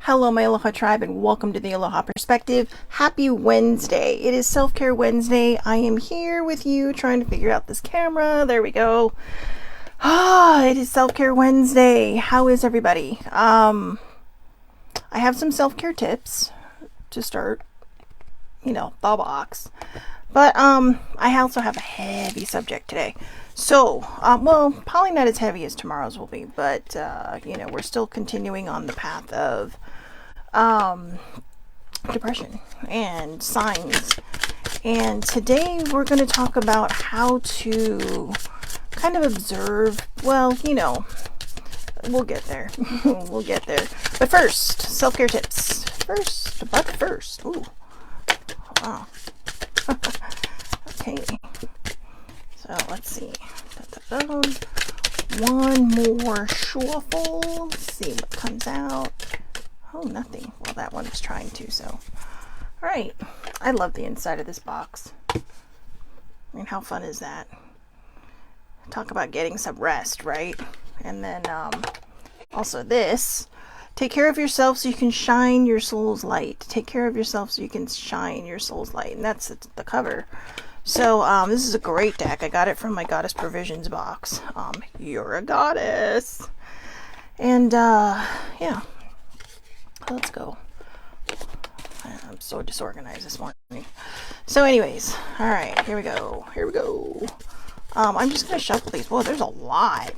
Hello, my Aloha tribe, and welcome to the Aloha Perspective. Happy Wednesday. It is Self-Care Wednesday. I am here with you trying to figure out this camera. There we go. It is Self-Care Wednesday. How is everybody? I have some self-care tips to start, the box. But I also have a heavy subject today. So, probably not as heavy as tomorrow's will be, but, we're still continuing on the path of depression and signs. And today we're going to talk about how to kind of observe, we'll get there. We'll get there. But first, self-care tips. First. Ooh. Wow. Okay. So let's see. One more shuffle. See what comes out. Oh, nothing. Well, that one was trying to, so. Alright. I love the inside of this box. I mean, how fun is that? Talk about getting some rest, right? And then, also this. Take care of yourself so you can shine your soul's light. Take care of yourself so you can shine your soul's light. And that's the cover. So, this is a great deck. I got it from my Goddess Provisions box. You're a goddess. And, yeah. Let's go. I'm so disorganized this morning. So anyways, alright, here we go. I'm just going to shuffle these. Whoa, there's a lot.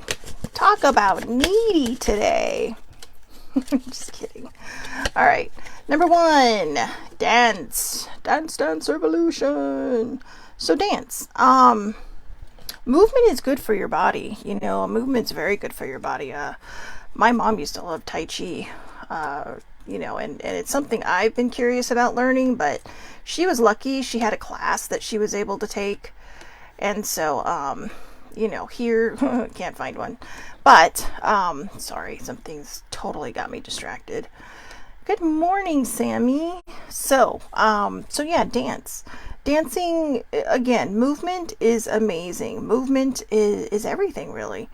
Talk about needy today. Just kidding. Alright, number 1, dance. Dance revolution. So dance. Movement is good for your body. Movement's very good for your body. My mom used to love Tai Chi. And it's something I've been curious about learning, but she was lucky. She had a class that she was able to take. And so, here, can't find one. But, sorry, something's totally got me distracted. Good morning, Sammy. So yeah, dance. Dancing, again, movement is amazing. Movement is everything, really.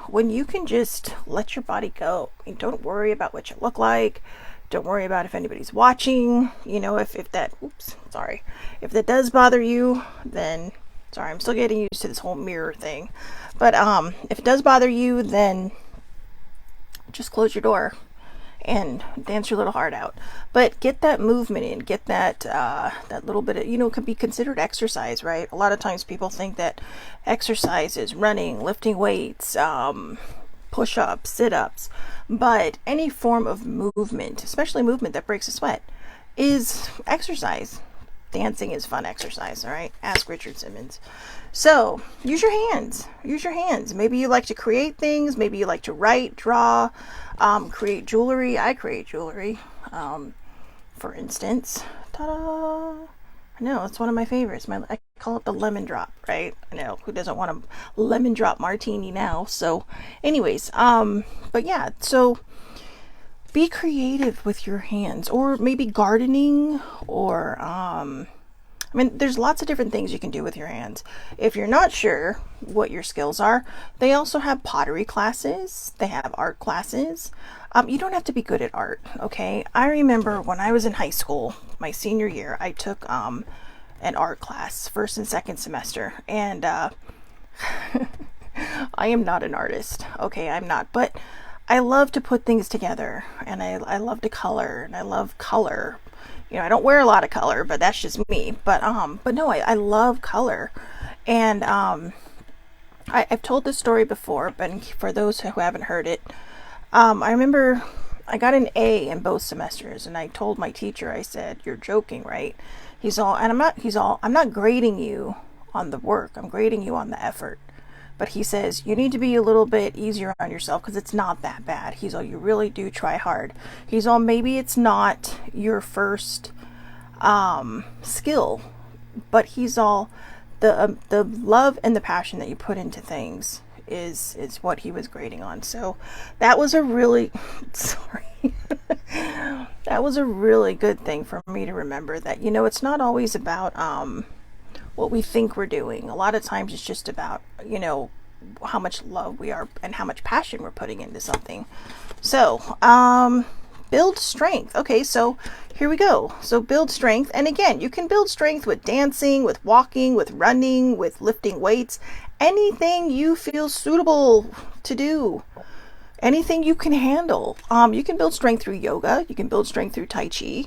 When you can just let your body go. Don't worry about what you look like. Don't worry about if anybody's watching. If that does bother you, then, sorry, I'm still getting used to this whole mirror thing. But, if it does bother you, then just close your door and dance your little heart out. But get that movement in, get that little bit of, it could be considered exercise, right? A lot of times people think that exercise is running, lifting weights, push-ups, sit-ups, but any form of movement, especially movement that breaks a sweat, is exercise. Dancing is fun exercise, all right? Ask Richard Simmons. So, use your hands. Maybe you like to create things. Maybe you like to write, draw, create jewelry. I create jewelry, for instance. Ta-da! I know, it's one of my favorites. I call it the lemon drop, right? I know, who doesn't want a lemon drop martini now? So, anyways, but yeah, so be creative with your hands, or maybe gardening, or there's lots of different things you can do with your hands. If you're not sure what your skills are, they also have pottery classes. They have art classes. You don't have to be good at art, okay? I remember when I was in high school, my senior year, I took an art class, first and second semester, and I am not an artist, okay? I'm not, but I love to put things together, and I love to color, and I love color. I don't wear a lot of color, but that's just me. But no, I love color. And I've told this story before, but for those who haven't heard it, I remember I got an A in both semesters, and I told my teacher, I said, "You're joking, right?" I'm not grading you on the work. I'm grading you on the effort. But he says, you need to be a little bit easier on yourself because it's not that bad. He's all, you really do try hard. He's all, maybe it's not your first skill, but he's all, the love and the passion that you put into things is what he was grading on. So that was a really, sorry, that was a really good thing for me to remember, that, it's not always about what we think we're doing. A lot of times it's just about, how much love we are and how much passion we're putting into something. So, build strength. Okay, so here we go. So build strength. And again, you can build strength with dancing, with walking, with running, with lifting weights, anything you feel suitable to do, anything you can handle. You can build strength through yoga. You can build strength through Tai Chi.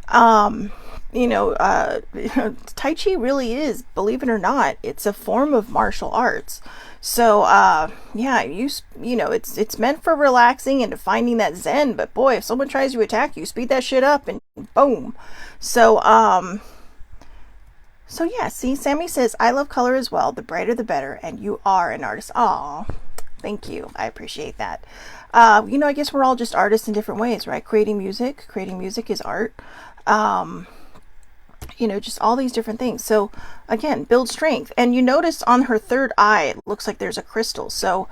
Um, Tai Chi really is, believe it or not, it's a form of martial arts. So, yeah, it's meant for relaxing and to finding that zen. But boy, if someone tries to attack you, speed that shit up and boom. So, so yeah, see, Sammy says, I love color as well. The brighter the better. And you are an artist. Aw, thank you. I appreciate that. I guess we're all just artists in different ways, right? Creating music is art. Just all these different things. So again, build strength. And you notice on her third eye, it looks like there's a crystal. So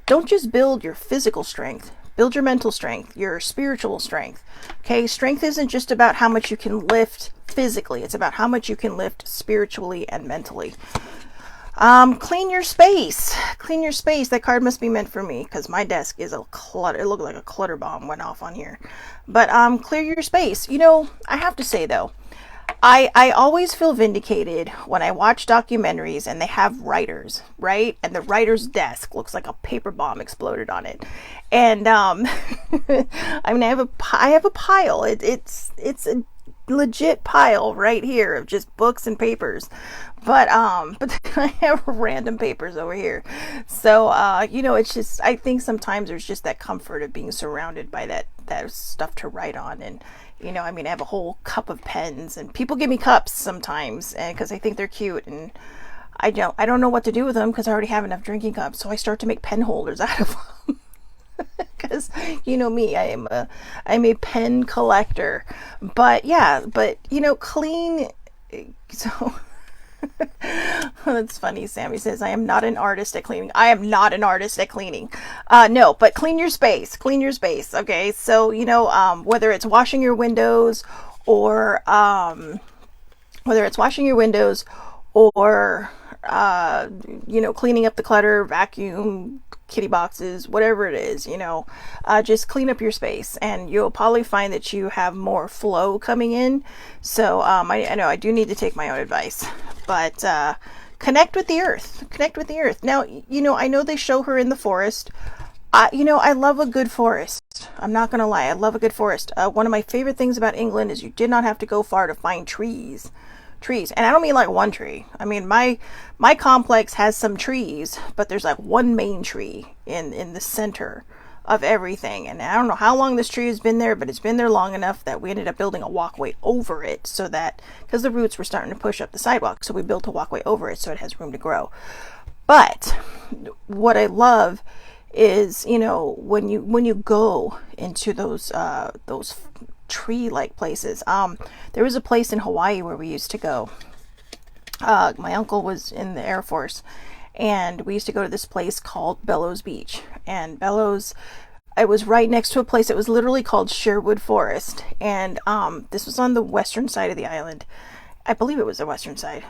don't just build your physical strength, build your mental strength, your spiritual strength. Okay. Strength isn't just about how much you can lift physically. It's about how much you can lift spiritually and mentally. Clean your space. Clean your space. That card must be meant for me because my desk is a clutter. It looked like a clutter bomb went off on here. But clear your space. I have to say though, I always feel vindicated when I watch documentaries and they have writers, right? And the writer's desk looks like a paper bomb exploded on it. And I mean, I have a pile. It's a legit pile right here of just books and papers. But I have random papers over here. So it's just, I think sometimes there's just that comfort of being surrounded by that stuff to write on. And I have a whole cup of pens, and people give me cups sometimes, and because I think they're cute, and I don't know what to do with them because I already have enough drinking cups, so I start to make pen holders out of them. Because me, I'm a pen collector. But yeah, clean. So that's funny. Sammy says, I am not an artist at cleaning. I am not an artist at cleaning. No, but clean your space. Clean your space. Okay. So, whether it's washing your windows or, cleaning up the clutter, vacuum, kitty boxes, whatever it is, just clean up your space and you'll probably find that you have more flow coming in. So, I know I do need to take my own advice, but, connect with the earth. Now, I know they show her in the forest. I love a good forest. I'm not going to lie. I love a good forest. One of my favorite things about England is you did not have to go far to find trees. And I don't mean like one tree. I mean, my complex has some trees, but there's like one main tree in the center of everything. And I don't know how long this tree has been there, but it's been there long enough that we ended up building a walkway over it so that, because the roots were starting to push up the sidewalk, so we built a walkway over it so it has room to grow. But what I love is, when you go into those tree-like places. There was a place in Hawaii where we used to go. My uncle was in the Air Force, and we used to go to this place called Bellows Beach. And Bellows, it was right next to a place that was literally called Sherwood Forest. And this was on the western side of the island. I believe it was the western side.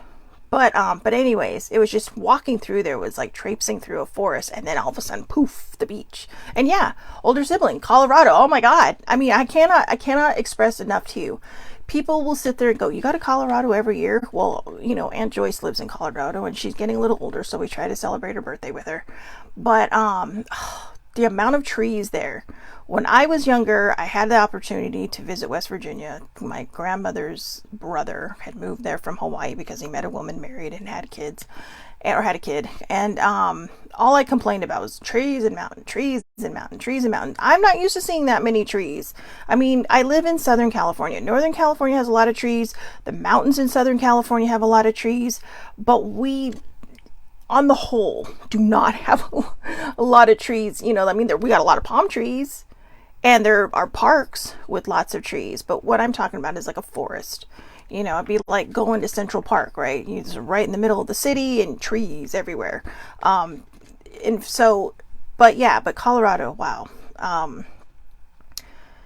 But anyways, it was just walking through there was like traipsing through a forest, and then all of a sudden, poof, the beach. And yeah, older sibling, Colorado. Oh my God. I mean, I cannot express enough to you. People will sit there and go, you go to Colorado every year? Well, Aunt Joyce lives in Colorado and she's getting a little older, so we try to celebrate her birthday with her. But the amount of trees there. When I was younger, I had the opportunity to visit West Virginia. My grandmother's brother had moved there from Hawaii because he met a woman, married, and had kids, or had a kid. And all I complained about was trees and mountain, trees and mountain, trees and mountain. I'm not used to seeing that many trees. I mean, I live in Southern California. Northern California has a lot of trees. The mountains in Southern California have a lot of trees. But we, on the whole, do not have a lot of trees. We got a lot of palm trees. And there are parks with lots of trees, but what I'm talking about is like a forest. It'd be like going to Central Park, right? It's right in the middle of the city and trees everywhere. And so, but Colorado, wow.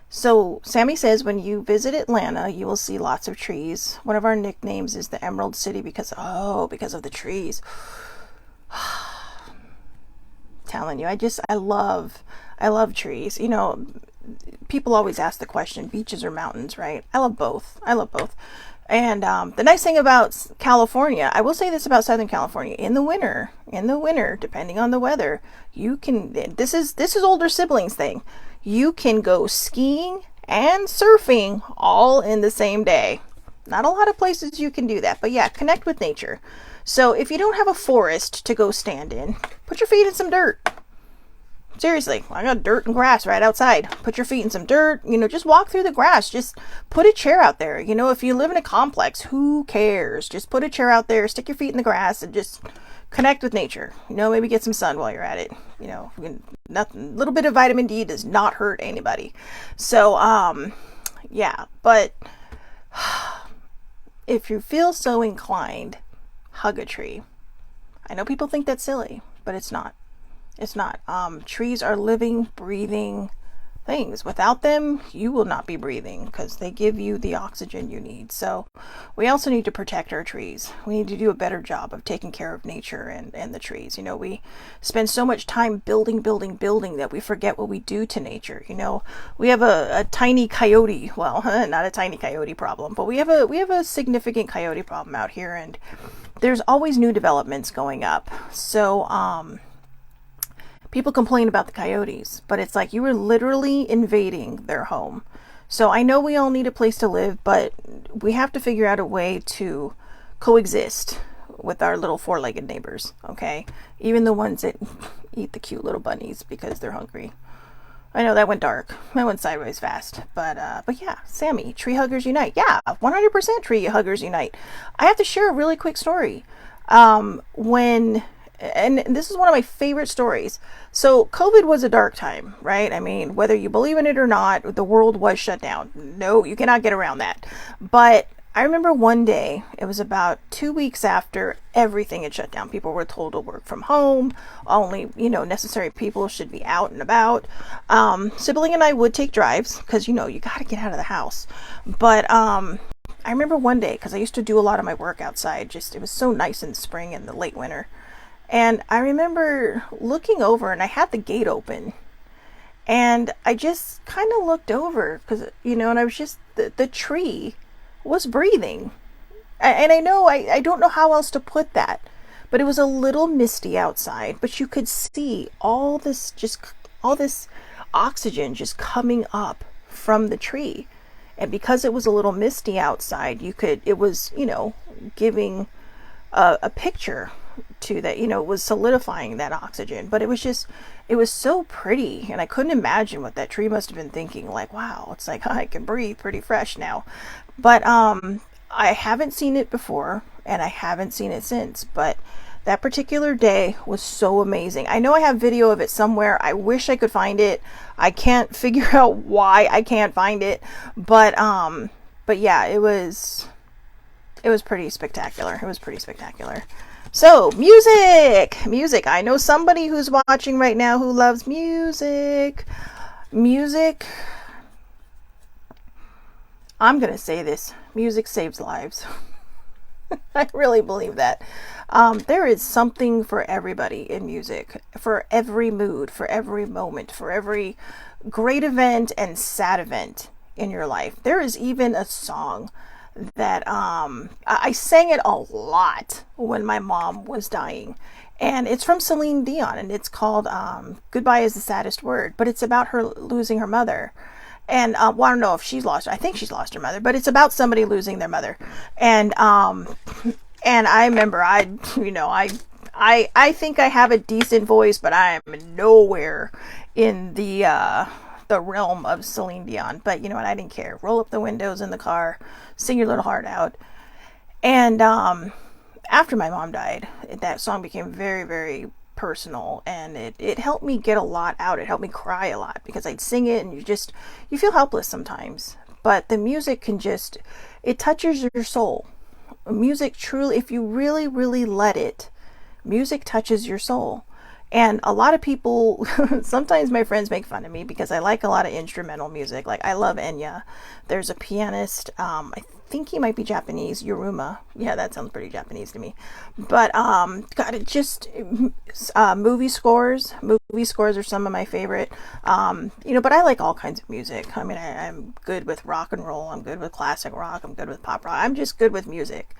So Sammy says when you visit Atlanta, you will see lots of trees. One of our nicknames is the Emerald City because of the trees. Telling you, I love trees. people always ask the question, beaches or mountains, right? I love both. I love both. And the nice thing about California, I will say this about Southern California, in the winter, depending on the weather, you can, this is older siblings thing. You can go skiing and surfing all in the same day. Not a lot of places you can do that, but yeah, connect with nature. So if you don't have a forest to go stand in, put your feet in some dirt. Seriously, I got dirt and grass right outside. Put your feet in some dirt, just walk through the grass. Just put a chair out there. If you live in a complex, who cares? Just put a chair out there, stick your feet in the grass, and just connect with nature. Maybe get some sun while you're at it. Nothing, little bit of vitamin D does not hurt anybody. So, yeah, but if you feel so inclined, hug a tree. I know people think that's silly, but it's not. It's not. Trees are living, breathing things. Without them, you will not be breathing because they give you the oxygen you need. So we also need to protect our trees. We need to do a better job of taking care of nature and the trees. We spend so much time building that we forget what we do to nature. We have a tiny coyote, well, not a tiny coyote problem, but we have a significant coyote problem out here, and there's always new developments going up. So, people complain about the coyotes, but it's like you were literally invading their home. So I know we all need a place to live, but we have to figure out a way to coexist with our little four-legged neighbors, okay? Even the ones that eat the cute little bunnies because they're hungry. I know that went dark. That went sideways fast. But yeah, Sammy, tree huggers unite. Yeah, 100% tree huggers unite. I have to share a really quick story. And this is one of my favorite stories. So COVID was a dark time, right? I mean, whether you believe in it or not, the world was shut down. No, you cannot get around that. But I remember one day, it was about 2 weeks after everything had shut down. People were told to work from home. Only, necessary people should be out and about. Sibling and I would take drives because, you got to get out of the house. But I remember one day, because I used to do a lot of my work outside. It was so nice in the spring and the late winter. And I remember looking over, and I had the gate open, and I just kind of looked over because, and I was just, the tree was breathing. And I know, I don't know how else to put that, but it was a little misty outside, but you could see all this oxygen just coming up from the tree. And because it was a little misty outside, it was, giving a picture to that, it was solidifying that oxygen. But it was so pretty, and I couldn't imagine what that tree must have been thinking, like, wow, it's like I can breathe pretty fresh now. But I haven't seen it before, and I haven't seen it since, but that particular day was so amazing. I know I have video of it somewhere. I wish I could find it. I can't figure out why I can't find it, but yeah, it was pretty spectacular. It was pretty spectacular. So, music. I know somebody who's watching right now who loves music. I'm going to say this. Music saves lives. I really believe that. There is something for everybody in music, for every mood, for every moment, for every great event and sad event in your life. There is even a song that I sang it a lot when my mom was dying, and it's from Celine Dion, and it's called Goodbye is the Saddest Word, but it's about her losing her mother. And well, I don't know if she's lost, I think she's lost her mother, but it's about somebody losing their mother. And I remember I think I have a decent voice, but I am nowhere in the realm of Celine Dion. But you know what? I didn't care. Roll up the windows in the car, sing your little heart out. And after my mom died, that song became very, very personal, and it helped me get a lot out. It helped me cry a lot because I'd sing it, and you feel helpless sometimes. But the music it touches your soul. Music truly, if you really, really let it, music touches your soul. And a lot of people, sometimes my friends make fun of me because I like a lot of instrumental music. Like, I love Enya. There's a pianist, I think he might be Japanese. Yuruma. Yeah, that sounds pretty Japanese to me. But God, it just movie scores. Movie scores are some of my favorite. But I like all kinds of music. I mean, I'm good with rock and roll. I'm good with classic rock. I'm good with pop rock. I'm just good with music.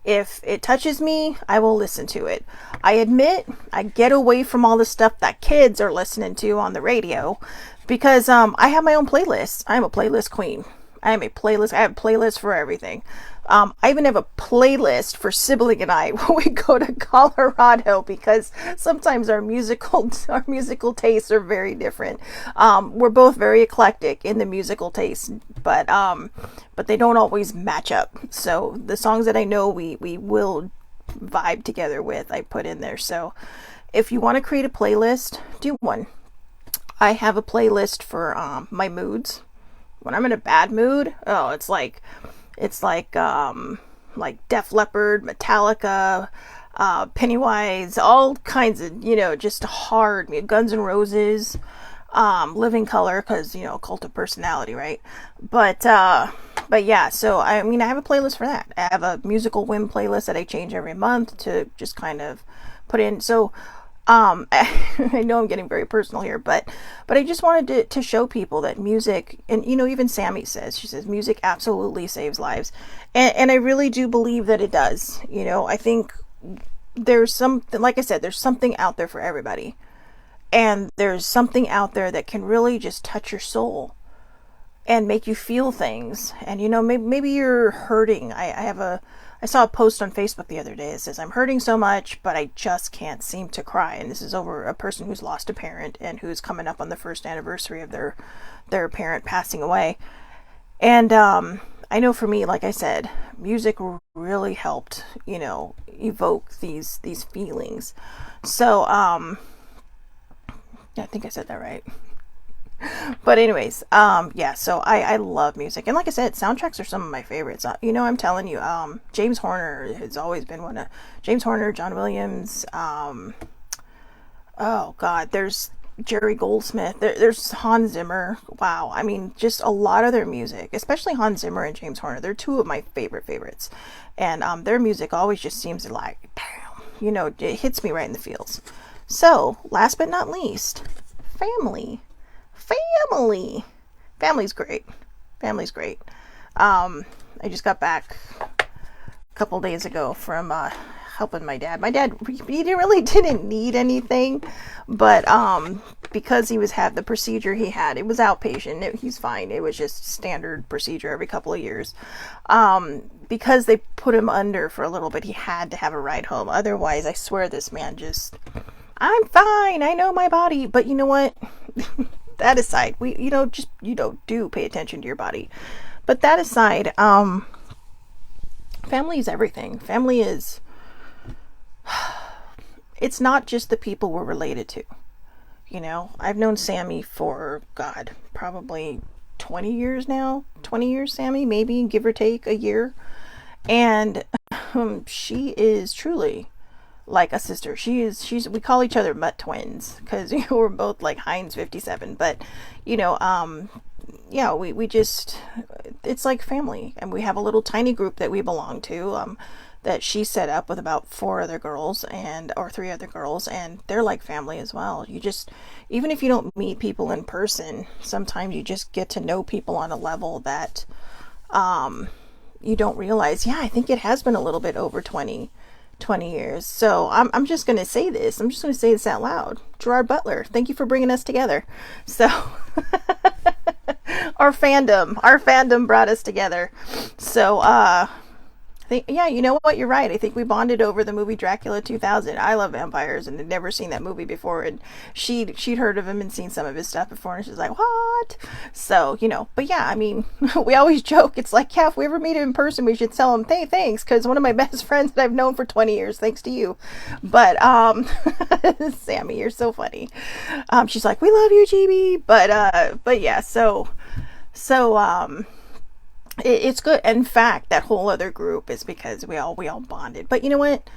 If it touches me, I will listen to it. I admit I get away from all the stuff that kids are listening to on the radio because I have my own playlist. I'm a playlist queen. I have playlists for everything. I even have a playlist for sibling and I when we go to Colorado because sometimes our musical tastes are very different. We're both very eclectic in the musical taste, but they don't always match up. So the songs that I know we will vibe together with, I put in there. So if you want to create a playlist, do one. I have a playlist for my moods. When I'm in a bad mood, it's like Def Leppard, Metallica, Pennywise, all kinds of, just hard, Guns N' Roses, Living Color, because, cult of personality, right? But yeah, so I have a playlist for that. I have a musical whim playlist that I change every month to just kind of put in. So I know I'm getting very personal here, but I just wanted to show people that music, and even Sammy she says music absolutely saves lives, and I really do believe that it does. I think there's something, like I said, there's something out there for everybody, and there's something out there that can really just touch your soul and make you feel things. And maybe you're hurting. I saw a post on Facebook the other day that says, I'm hurting so much, but I just can't seem to cry. And this is over a person who's lost a parent and who's coming up on the first anniversary of their parent passing away. And I know for me, like I said, music really helped, evoke these feelings. So I think I said that right. But anyways, yeah, so I love music. And like I said, soundtracks are some of my favorites. I'm telling you, James Horner has always been one of James Horner, John Williams, oh God, there's Jerry Goldsmith, there's Hans Zimmer. Wow. I mean, just a lot of their music, especially Hans Zimmer and James Horner. They're two of my favorites. And their music always just seems like, bam, it hits me right in the feels. So, last but not least, family. Family's great. I just got back a couple days ago from helping my dad. My dad, he really didn't need anything, but because he was had the procedure he had, it was outpatient. He's fine. It was just standard procedure every couple of years. Because they put him under for a little bit, he had to have a ride home. Otherwise, I swear this man just, I'm fine. I know my body. But you know what? That aside, do pay attention to your body. But that aside, family is everything. Family is, it's not just the people we're related to. I've known Sammy for, God, probably 20 years now. 20 years, Sammy, maybe, give or take a year. And she is truly like a sister. We call each other mutt twins because we're both like Heinz 57, but yeah, we just, it's like family. And we have a little tiny group that we belong to, that she set up with about 4 other girls or 3 other girls, and they're like family as well. You just, even if you don't meet people in person, sometimes you just get to know people on a level that you don't realize. Yeah, I think it has been a little bit over 20 years. So I'm just going to say this. I'm just going to say this out loud. Gerard Butler, thank you for bringing us together. So our fandom brought us together. So I think, yeah, you know what? You're right. I think we bonded over the movie Dracula 2000. I love vampires and had never seen that movie before. And she'd heard of him and seen some of his stuff before. And she's like, what? So, but yeah, I mean, we always joke. It's like, yeah, if we ever meet him in person, we should tell him, hey, thanks. Because one of my best friends that I've known for 20 years, thanks to you. But, Sammy, you're so funny. She's like, we love you, GB. But yeah, so, it's good. In fact, that whole other group is because we all bonded. But you know what?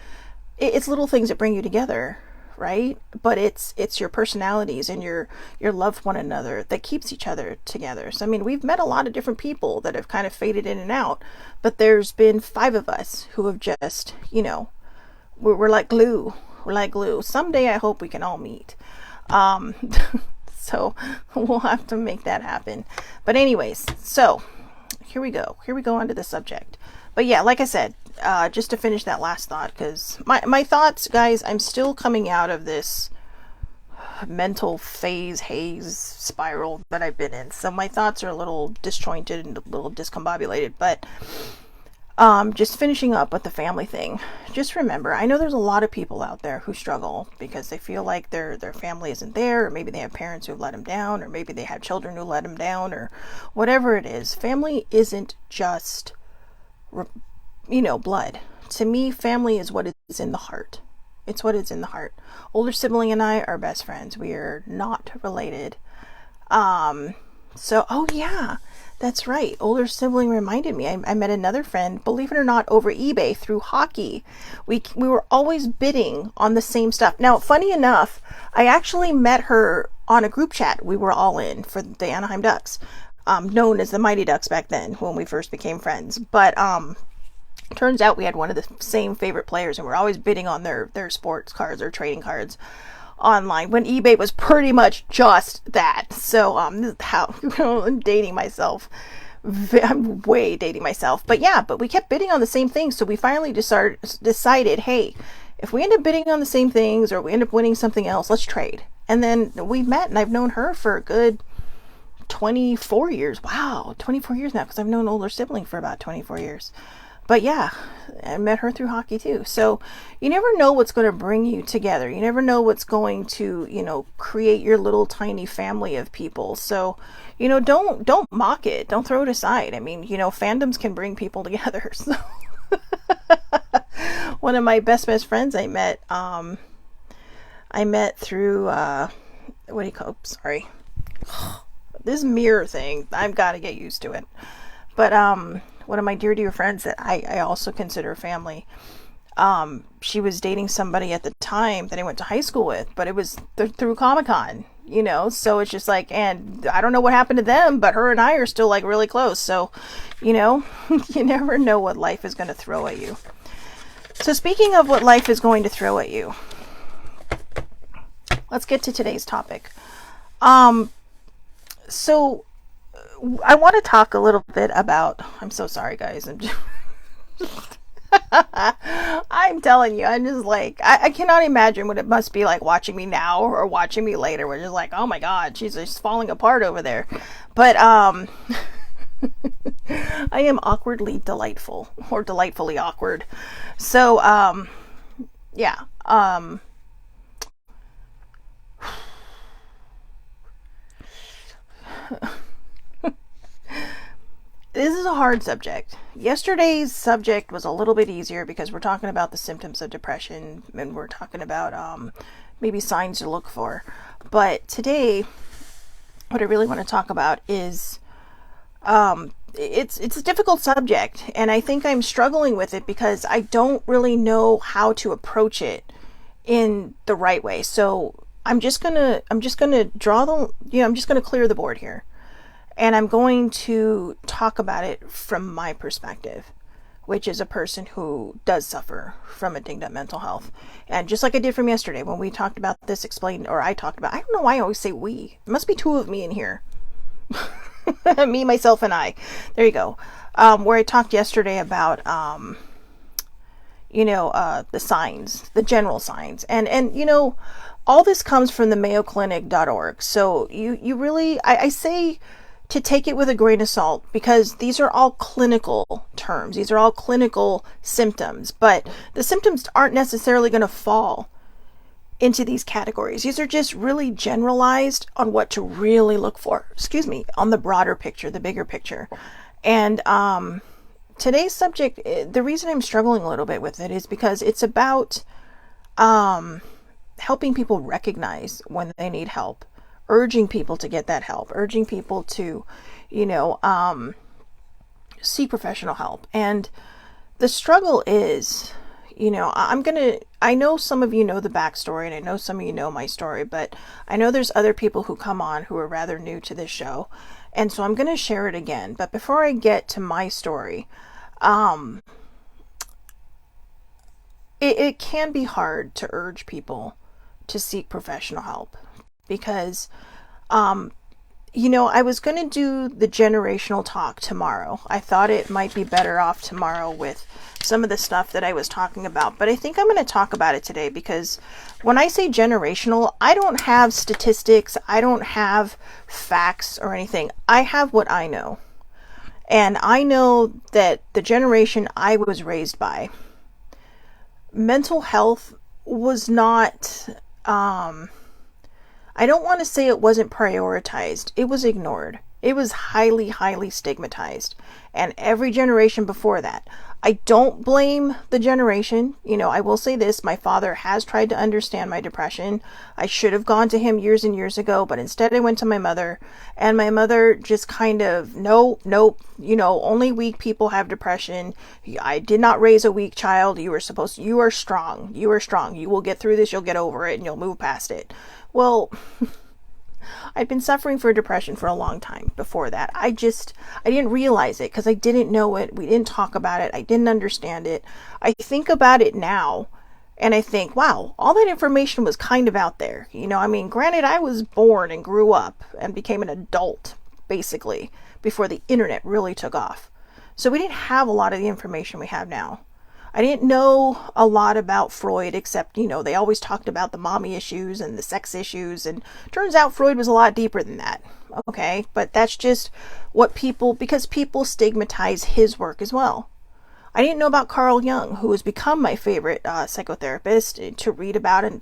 It's little things that bring you together, right? But it's your personalities and your love for one another that keeps each other together. So I mean, we've met a lot of different people that have kind of faded in and out, but there's been 5 of us who have just, we're like glue. We're like glue. Someday I hope we can all meet. Um, so we'll have to make that happen. But anyways, so here we go. Here we go onto the subject. But yeah, like I said, just to finish that last thought, because my thoughts, guys, I'm still coming out of this mental haze spiral that I've been in. So my thoughts are a little disjointed and a little discombobulated. But just finishing up with the family thing. Just remember, I know there's a lot of people out there who struggle because they feel like their family isn't there, or maybe they have parents who have let them down, or maybe they have children who let them down, or whatever it is. Family isn't just, blood. To me, family is what is in the heart. It's what is in the heart. Older sibling and I are best friends. We are not related. Oh yeah, that's right. Older sibling reminded me. I met another friend, believe it or not, over eBay through hockey. We were always bidding on the same stuff. Now, funny enough, I actually met her on a group chat we were all in for the Anaheim Ducks, known as the Mighty Ducks back then when we first became friends. But turns out we had one of the same favorite players, and we're always bidding on their sports cards or trading cards online when eBay was pretty much just that. So I'm dating myself. I'm way dating myself. But yeah, but we kept bidding on the same things. So we finally decided, hey, if we end up bidding on the same things or we end up winning something else, let's trade. And then we met, and I've known her for a good 24 years. Wow, 24 years now, because I've known an older sibling for about 24 years. But yeah, I met her through hockey too. So you never know what's going to bring you together. You never know what's going to, create your little tiny family of people. So, don't mock it. Don't throw it aside. I mean, fandoms can bring people together. So one of my best friends I met through, what do you call it? Sorry. This mirror thing, I've got to get used to it. But, one of my dear friends that I also consider family, she was dating somebody at the time that I went to high school with, but it was through Comic-Con, so it's just like, and I don't know what happened to them, but her and I are still like really close. So, you never know what life is going to throw at you. So speaking of what life is going to throw at you, let's get to today's topic. So I want to talk a little bit about, I'm so sorry guys, I'm telling you, I'm just like, I cannot imagine what it must be like watching me now or watching me later. We're just like, oh my God, she's just falling apart over there. But, I am awkwardly delightful, or delightfully awkward. So, yeah, this is a hard subject. Yesterday's subject was a little bit easier because we're talking about the symptoms of depression and we're talking about maybe signs to look for. But today, what I really want to talk about is it's a difficult subject, and I think I'm struggling with it because I don't really know how to approach it in the right way. So I'm just gonna draw I'm just gonna clear the board here. And I'm going to talk about it from my perspective, which is a person who does suffer from a dinged up mental health. And just like I did from yesterday when we talked about this, I don't know why I always say we. It must be 2 of me in here. Me, myself, and I. There you go. Where I talked yesterday about, the signs, the general signs. And all this comes from the mayoclinic.org. So you really, I say to take it with a grain of salt, because these are all clinical terms. These are all clinical symptoms, but the symptoms aren't necessarily going to fall into these categories. These are just really generalized on what to really look for, on the broader picture, the bigger picture. And today's subject, the reason I'm struggling a little bit with it is because it's about helping people recognize when they need help, urging people to get that help, urging people to, seek professional help. And the struggle is, I know some of you know the backstory, and I know some of you know my story, but I know there's other people who come on who are rather new to this show. And so I'm going to share it again. But before I get to my story, it can be hard to urge people to seek professional help because, I was going to do the generational talk tomorrow. I thought it might be better off tomorrow with some of the stuff that I was talking about, but I think I'm going to talk about it today because when I say generational, I don't have statistics, I don't have facts or anything. I have what I know. And I know that the generation I was raised by, mental health was not, I don't want to say it wasn't prioritized. It was ignored. It was highly, highly stigmatized. And every generation before that. I don't blame the generation. I will say this. My father has tried to understand my depression. I should have gone to him years and years ago, but instead I went to my mother. And my mother just kind of, nope. Only weak people have depression. I did not raise a weak child. You are strong. You are strong. You will get through this. You'll get over it and you'll move past it. Well, I'd been suffering for depression for a long time before that. I didn't realize it because I didn't know it. We didn't talk about it. I didn't understand it. I think about it now and I think, wow, all that information was kind of out there. Granted, I was born and grew up and became an adult basically before the internet really took off. So we didn't have a lot of the information we have now. I didn't know a lot about Freud except, they always talked about the mommy issues and the sex issues, and turns out Freud was a lot deeper than that. Okay, but that's just because people stigmatize his work as well. I didn't know about Carl Jung, who has become my favorite psychotherapist to read about and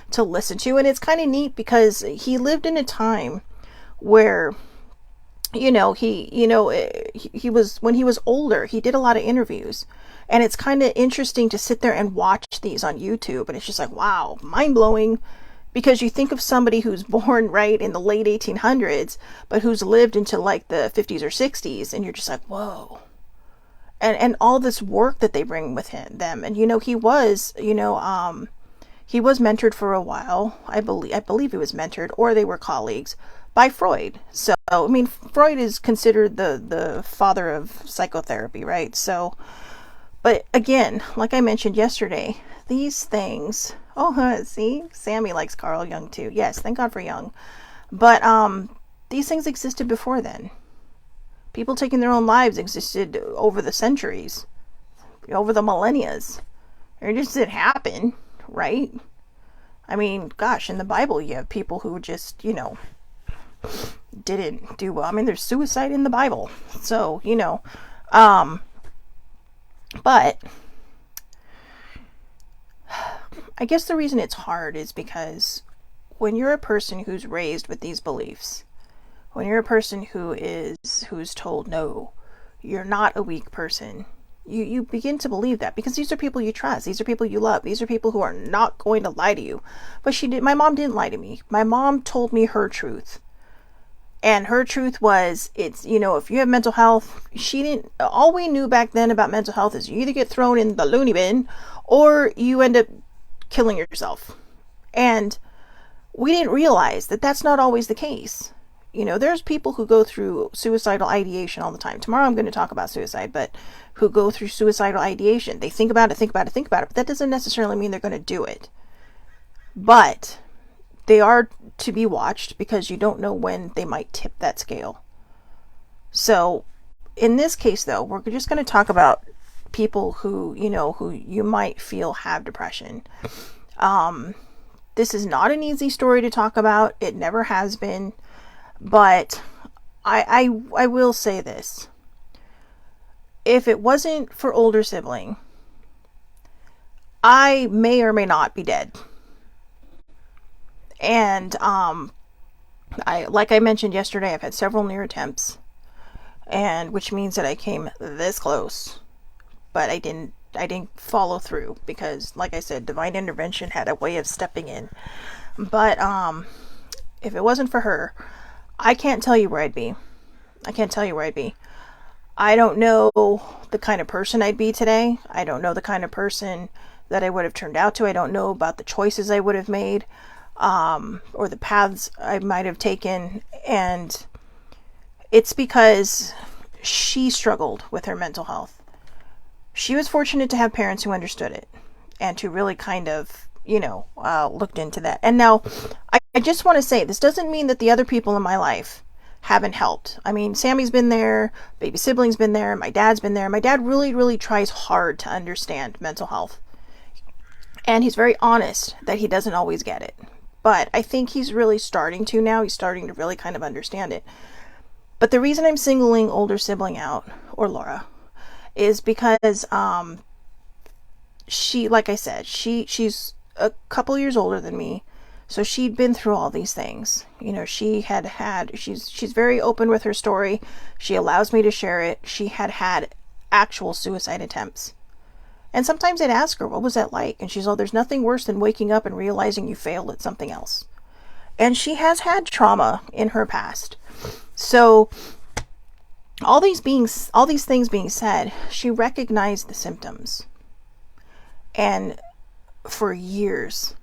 to listen to, and it's kind of neat because he lived in a time where he was, when he was older, he did a lot of interviews. And it's kind of interesting to sit there and watch these on YouTube. And it's just like, wow, mind blowing. Because you think of somebody who's born right in the late 1800s, but who's lived into like the 50s or 60s. And you're just like, whoa. And all this work that they bring with them. And, he was, he was mentored for a while. I believe he was mentored, or they were colleagues, by Freud. So, Freud is considered the father of psychotherapy, right? So, but again, like I mentioned yesterday, these things, see, Sammy likes Carl Jung too. Yes, thank God for Jung. But these things existed before then. People taking their own lives existed over the centuries, over the millennia. It just didn't happen, right? Gosh, in the Bible, you have people who just, didn't do well. There's suicide in the Bible. So, but I guess the reason it's hard is because when you're a person who's raised with these beliefs, when you're a person who's told, no, you're not a weak person, you begin to believe that because these are people you trust, these are people you love, these are people who are not going to lie to you. But my mom didn't lie to me. My mom told me her truth. And her truth was, if you have mental health, all we knew back then about mental health is you either get thrown in the loony bin or you end up killing yourself. And we didn't realize that that's not always the case. There's people who go through suicidal ideation all the time. Tomorrow I'm going to talk about suicide, but who go through suicidal ideation. They think about it, but that doesn't necessarily mean they're going to do it. But they are to be watched because you don't know when they might tip that scale. So in this case, though, we're just going to talk about people who you might feel have depression. This is not an easy story to talk about. It never has been. But I will say this. If it wasn't for older sibling, I may or may not be dead. And like I mentioned yesterday, I've had several near attempts, and which means that I came this close, but I didn't follow through because, like I said, divine intervention had a way of stepping in. But if it wasn't for her, I can't tell you where I'd be. I don't know the kind of person I'd be today. I don't know the kind of person that I would have turned out to. I don't know about the choices I would have made, or the paths I might have taken. And it's because she struggled with her mental health. She was fortunate to have parents who understood it and who really kind of, looked into that. And now, I just want to say, this doesn't mean that the other people in my life haven't helped. I mean, Sammy's been there, baby sibling's been there, my dad's been there. My dad really, really tries hard to understand mental health. And he's very honest that he doesn't always get it. But I think he's really starting to now. He's starting to really kind of understand it. But the reason I'm singling older sibling out, or Laura, is because she, like I said, she's a couple years older than me. So she'd been through all these things. She's very open with her story. She allows me to share it. She had actual suicide attempts. And sometimes I'd ask her, what was that like? And she's, there's nothing worse than waking up and realizing you failed at something else. And she has had trauma in her past. So all these things being said, she recognized the symptoms. And for years,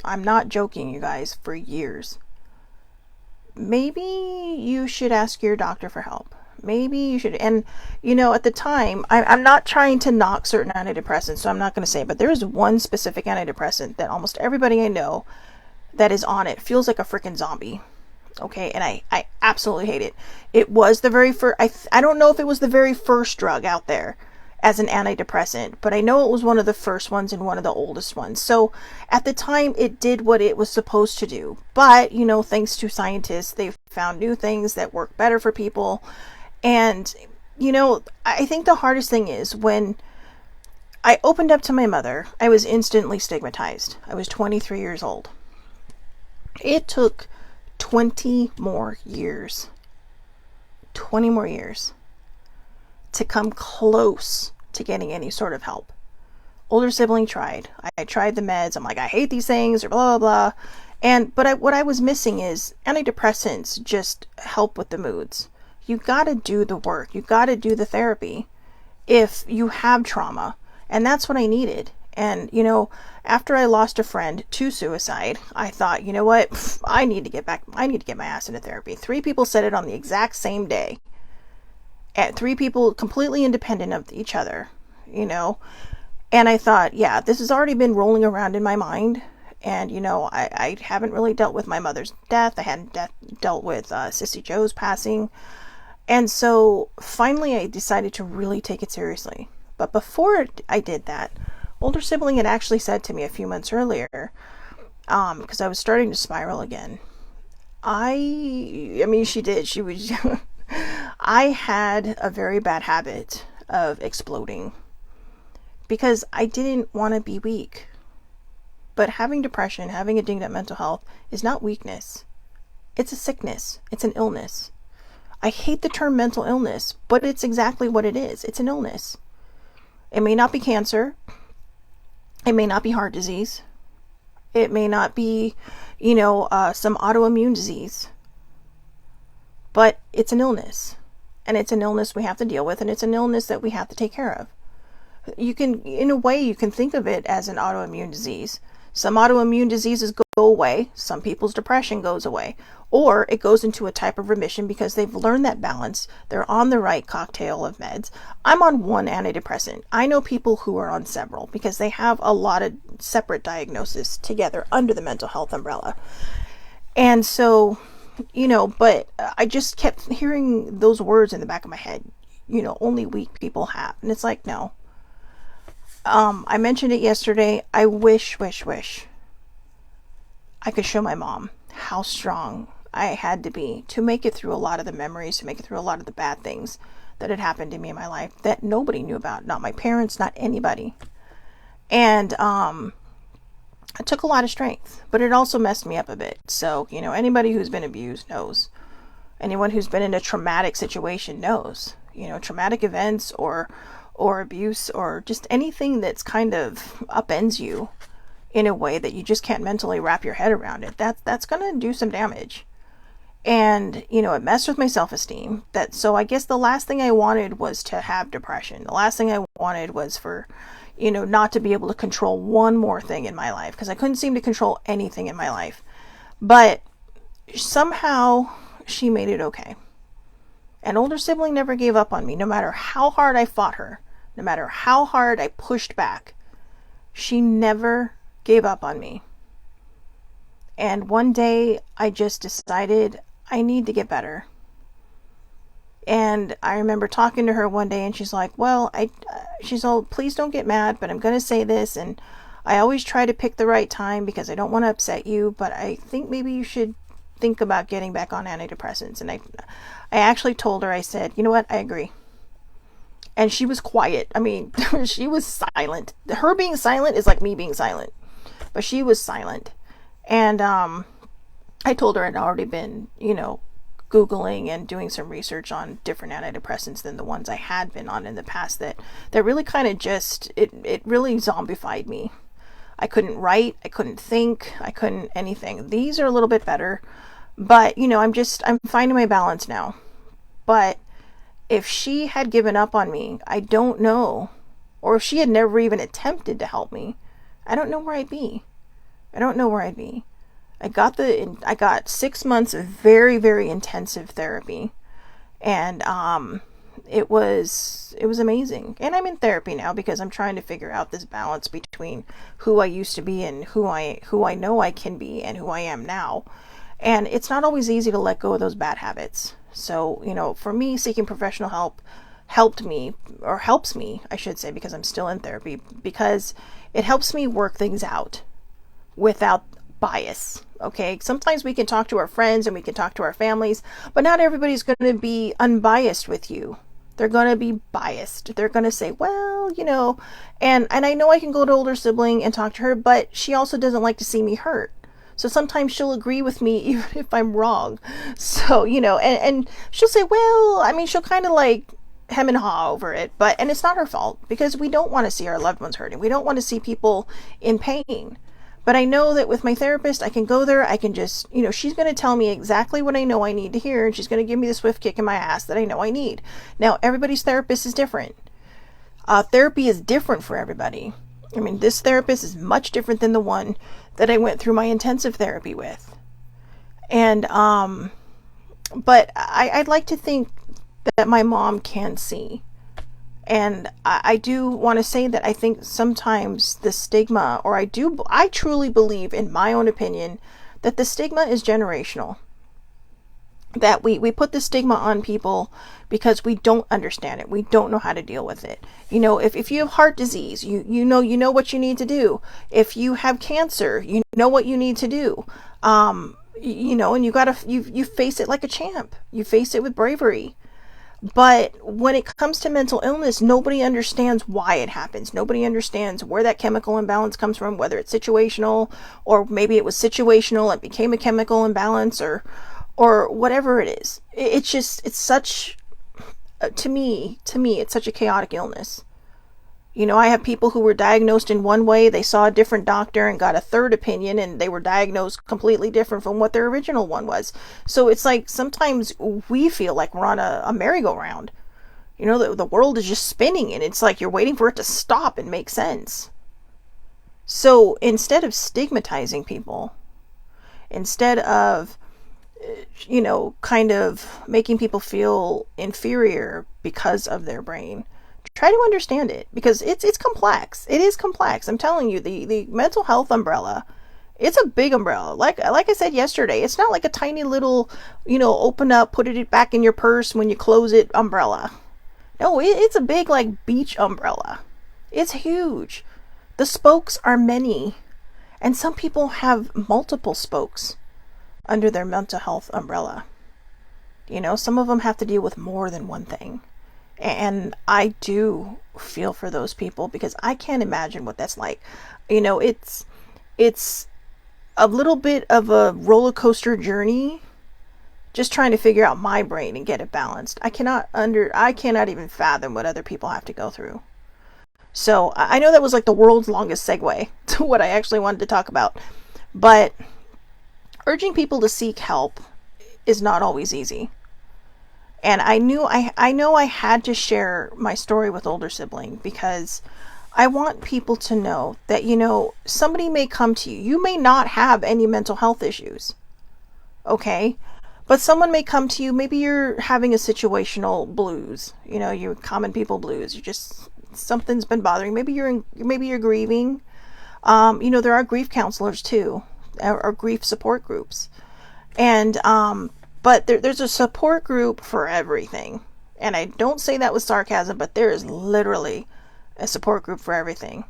I'm not joking, you guys, for years, maybe you should ask your doctor for help. Maybe you should. And, at the time, I'm not trying to knock certain antidepressants, so I'm not going to say, but there is one specific antidepressant that almost everybody I know that is on it feels like a freaking zombie. Okay, and I absolutely hate it. It was the very first, I don't know if it was the very first drug out there as an antidepressant, but I know it was one of the first ones and one of the oldest ones. So at the time, it did what it was supposed to do. But, thanks to scientists, they've found new things that work better for people. And, I think the hardest thing is when I opened up to my mother, I was instantly stigmatized. I was 23 years old. It took 20 more years to come close to getting any sort of help. Older sibling tried. I tried the meds. I'm like, I hate these things, or blah, blah, blah. But what I was missing is antidepressants just help with the moods. You gotta do the work. You gotta do the therapy if you have trauma. And that's what I needed. And, after I lost a friend to suicide, I thought, you know what? I need to get my ass into therapy. 3 people said it on the exact same day. At 3 people completely independent of each other, And I thought, yeah, this has already been rolling around in my mind. And, I haven't really dealt with my mother's death. I hadn't dealt with Sissy Joe's passing. And so finally I decided to really take it seriously. But before I did that, older sibling had actually said to me a few months earlier, because I was starting to spiral again. I mean, she did. She was... I had a very bad habit of exploding because I didn't want to be weak. But having depression, having a dinged up mental health is not weakness. It's a sickness. It's an illness. I hate the term mental illness, but it's exactly what it is. It's an illness. It may not be cancer. It may not be heart disease. It may not be, some autoimmune disease. But it's an illness. And it's an illness we have to deal with, and it's an illness that we have to take care of. In a way, you can think of it as an autoimmune disease. Some autoimmune diseases go away. Some people's depression goes away. Or it goes into a type of remission because they've learned that balance. They're on the right cocktail of meds. I'm on one antidepressant. I know people who are on several because they have a lot of separate diagnoses together under the mental health umbrella. And so, but I just kept hearing those words in the back of my head. Only weak people have. And it's like, no. I mentioned it yesterday. I wish I could show my mom how strong I had to be to make it through a lot of the memories, to make it through a lot of the bad things that had happened to me in my life that nobody knew about. Not my parents, not anybody. And it took a lot of strength, but it also messed me up a bit. So, anybody who's been abused knows. Anyone who's been in a traumatic situation knows. Traumatic events or abuse or just anything that's kind of upends you in a way that you just can't mentally wrap your head around it. That's going to do some damage. And, you know, it messed with my self-esteem. So I guess the last thing I wanted was to have depression. The last thing I wanted was for, you know, not to be able to control one more thing in my life, because I couldn't seem to control anything in my life. But somehow she made it okay. An older sibling never gave up on me, no matter how hard I fought her, no matter how hard I pushed back. She never gave up on me. And one day I just decided I need to get better. And I remember talking to her one day, and she's like, well, she's all, please don't get mad, but I'm going to say this. And I always try to pick the right time because I don't want to upset you, but I think maybe you should think about getting back on antidepressants. And I actually told her, I said, you know what? I agree. And she was quiet. I mean, she was silent. Her being silent is like me being silent, but she was silent. And, I told her I'd already been, you know, Googling and doing some research on different antidepressants than the ones I had been on in the past that really kind of just, it really zombified me. I couldn't write, I couldn't think, I couldn't anything. These are a little bit better, but, you know, I'm finding my balance now. But if she had given up on me, I don't know, or if she had never even attempted to help me, I don't know where I'd be. I don't know where I'd be. I got 6 months of very, very intensive therapy, and it was amazing. And I'm in therapy now because I'm trying to figure out this balance between who I used to be and who I know I can be and who I am now. And it's not always easy to let go of those bad habits. So, you know, for me, seeking professional help helps me, I should say, because I'm still in therapy, because it helps me work things out without bias. Okay, sometimes we can talk to our friends and we can talk to our families, but not everybody's going to be unbiased with you. They're going to be biased. They're going to say, well, you know, and I know I can go to older sibling and talk to her, but she also doesn't like to see me hurt. So sometimes she'll agree with me even if I'm wrong. So, you know, and she'll say, well, I mean, she'll kind of like hem and haw over it, and it's not her fault, because we don't want to see our loved ones hurting. We don't want to see people in pain. But I know that with my therapist, I can go there, I can just, you know, she's going to tell me exactly what I know I need to hear, and she's going to give me the swift kick in my ass that I know I need. Now, everybody's therapist is different. Therapy is different for everybody. I mean, this therapist is much different than the one that I went through my intensive therapy with. And, but I'd like to think that my mom can see. And I do want to say that I think sometimes the stigma, or I truly believe, in my own opinion, that the stigma is generational. That we put the stigma on people because we don't understand it. We don't know how to deal with it. You know, if you have heart disease, you know what you need to do. If you have cancer, you know what you need to do. You know, and you face it like a champ. You face it with bravery. But when it comes to mental illness, nobody understands why it happens. Nobody understands where that chemical imbalance comes from, whether it's situational, or maybe it was situational, it became a chemical imbalance, or whatever it is. It's such, to me, it's such a chaotic illness. You know, I have people who were diagnosed in one way, they saw a different doctor and got a third opinion, and they were diagnosed completely different from what their original one was. So it's like sometimes we feel like we're on a merry-go-round. You know, the world is just spinning, and it's like you're waiting for it to stop and make sense. So instead of stigmatizing people, instead of, you know, kind of making people feel inferior because of their brain, try to understand it, because it's complex. It is complex. I'm telling you, the mental health umbrella, it's a big umbrella. Like I said yesterday, it's not like a tiny little, you know, open up, put it back in your purse when you close it umbrella. No, it's a big, like, beach umbrella. It's huge. The spokes are many, and some people have multiple spokes under their mental health umbrella. You know, some of them have to deal with more than one thing. And I do feel for those people, because I can't imagine what that's like. You know, it's a little bit of a roller coaster journey, just trying to figure out my brain and get it balanced. I cannot even fathom what other people have to go through. So I know that was like the world's longest segue to what I actually wanted to talk about, but urging people to seek help is not always easy. And I know I had to share my story with older sibling because I want people to know that, somebody may come to you. You may not have any mental health issues. Okay? But someone may come to you, maybe you're having a situational blues, your common people blues. Something's been bothering. Maybe you're grieving. There are grief counselors too, or grief support groups. And, but there's a support group for everything. And I don't say that with sarcasm, but there is literally a support group for everything.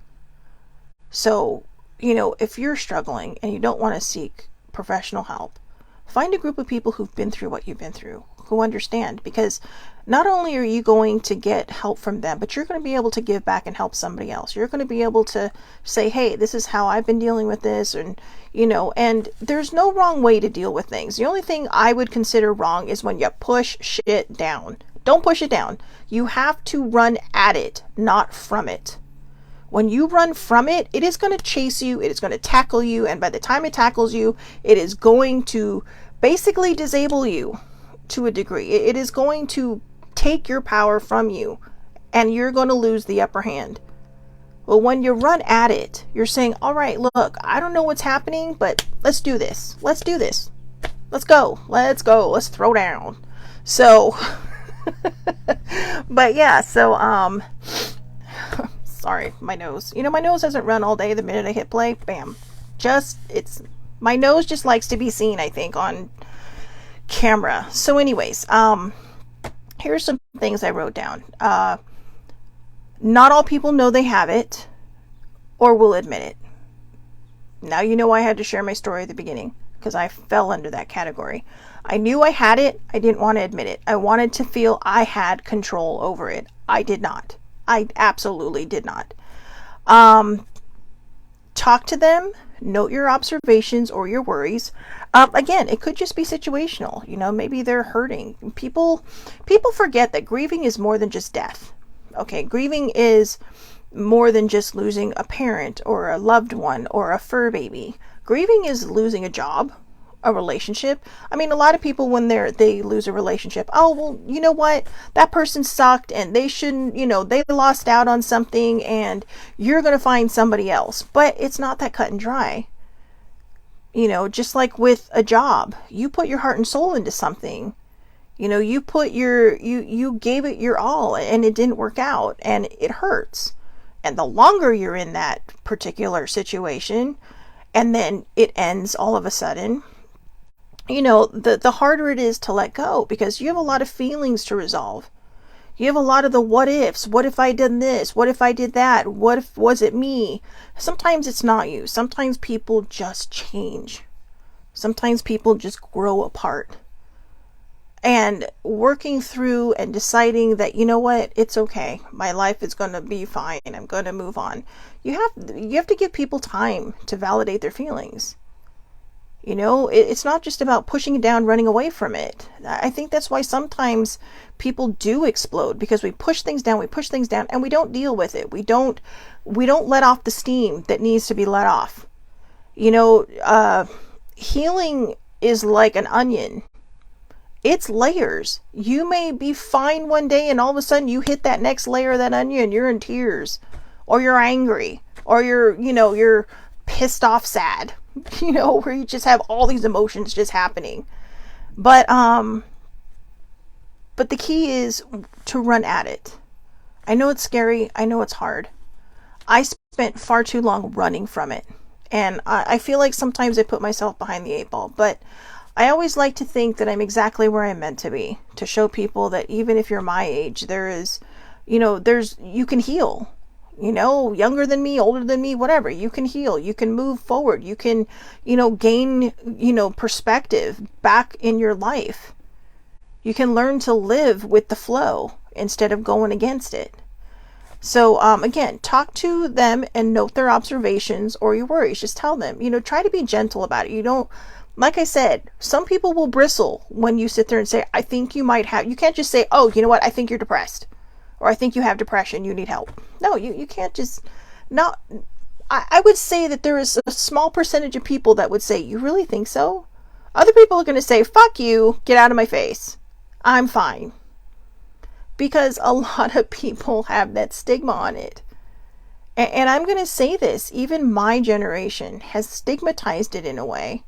So, if you're struggling and you don't want to seek professional help, find a group of people who've been through what you've been through, who understand, because not only are you going to get help from them, but you're going to be able to give back and help somebody else. You're going to be able to say, hey, this is how I've been dealing with this. And, and there's no wrong way to deal with things. The only thing I would consider wrong is when you push shit down. Don't push it down. You have to run at it, not from it. When you run from it, it is going to chase you, it is going to tackle you, and by the time it tackles you, it is going to basically disable you to a degree. It is going to take your power from you, and you're going to lose the upper hand. Well, when you run at it, you're saying, all right, look, I don't know what's happening, but let's do this. Let's do this. Let's go. Let's go. Let's throw down. So, but yeah, so, sorry, my nose. My nose doesn't run all day. The minute I hit play, bam. My nose just likes to be seen, I think, on camera. So anyways, here's some things I wrote down. Not all people know they have it or will admit it. Now you know why I had to share my story at the beginning, because I fell under that category. I knew I had it. I didn't want to admit it. I wanted to feel I had control over it. I did not. I absolutely did not. Talk to them. Note your observations or your worries. Again, it could just be situational. Maybe they're hurting. People forget that grieving is more than just death. Okay, grieving is more than just losing a parent or a loved one or a fur baby. Grieving is losing a job, a relationship. I mean, a lot of people, when they lose a relationship, oh, well, you know what? That person sucked and they shouldn't, they lost out on something and you're going to find somebody else. But it's not that cut and dry. Just like with a job, you put your heart and soul into something. You put you gave it your all and it didn't work out and it hurts. And the longer you're in that particular situation and then it ends all of a sudden, the harder it is to let go, because you have a lot of feelings to resolve. You have a lot of the what ifs. What if I did this? What if I did that? What if, was it me? Sometimes it's not you. Sometimes people just change. Sometimes people just grow apart. And working through and deciding that, you know what, it's okay. My life is going to be fine. I'm going to move on. You have to give people time to validate their feelings. It's not just about pushing it down, running away from it. I think that's why sometimes people do explode, because we push things down, and we don't deal with it. We don't let off the steam that needs to be let off. Healing is like an onion. It's layers. You may be fine one day and all of a sudden you hit that next layer of that onion, you're in tears, or you're angry, or you're pissed off sad, where you just have all these emotions just happening. But the key is to run at it. I know it's scary. I know it's hard. I spent far too long running from it. And I feel like sometimes I put myself behind the 8 ball, but I always like to think that I'm exactly where I'm meant to be, to show people that even if you're my age, you can heal. Younger than me, older than me, whatever, you can heal, you can move forward, you can, gain, perspective back in your life. You can learn to live with the flow instead of going against it. So, again, talk to them and note their observations or your worries. Just tell them, try to be gentle about it. Like I said, some people will bristle when you sit there and say, I think you might have, you can't just say, oh, you know what? I think you're depressed. Or I think you have depression, you need help. No, you can't just not. I would say that there is a small percentage of people that would say, you really think so? Other people are going to say, fuck you, get out of my face. I'm fine. Because a lot of people have that stigma on it. And I'm going to say this, even my generation has stigmatized it in a way.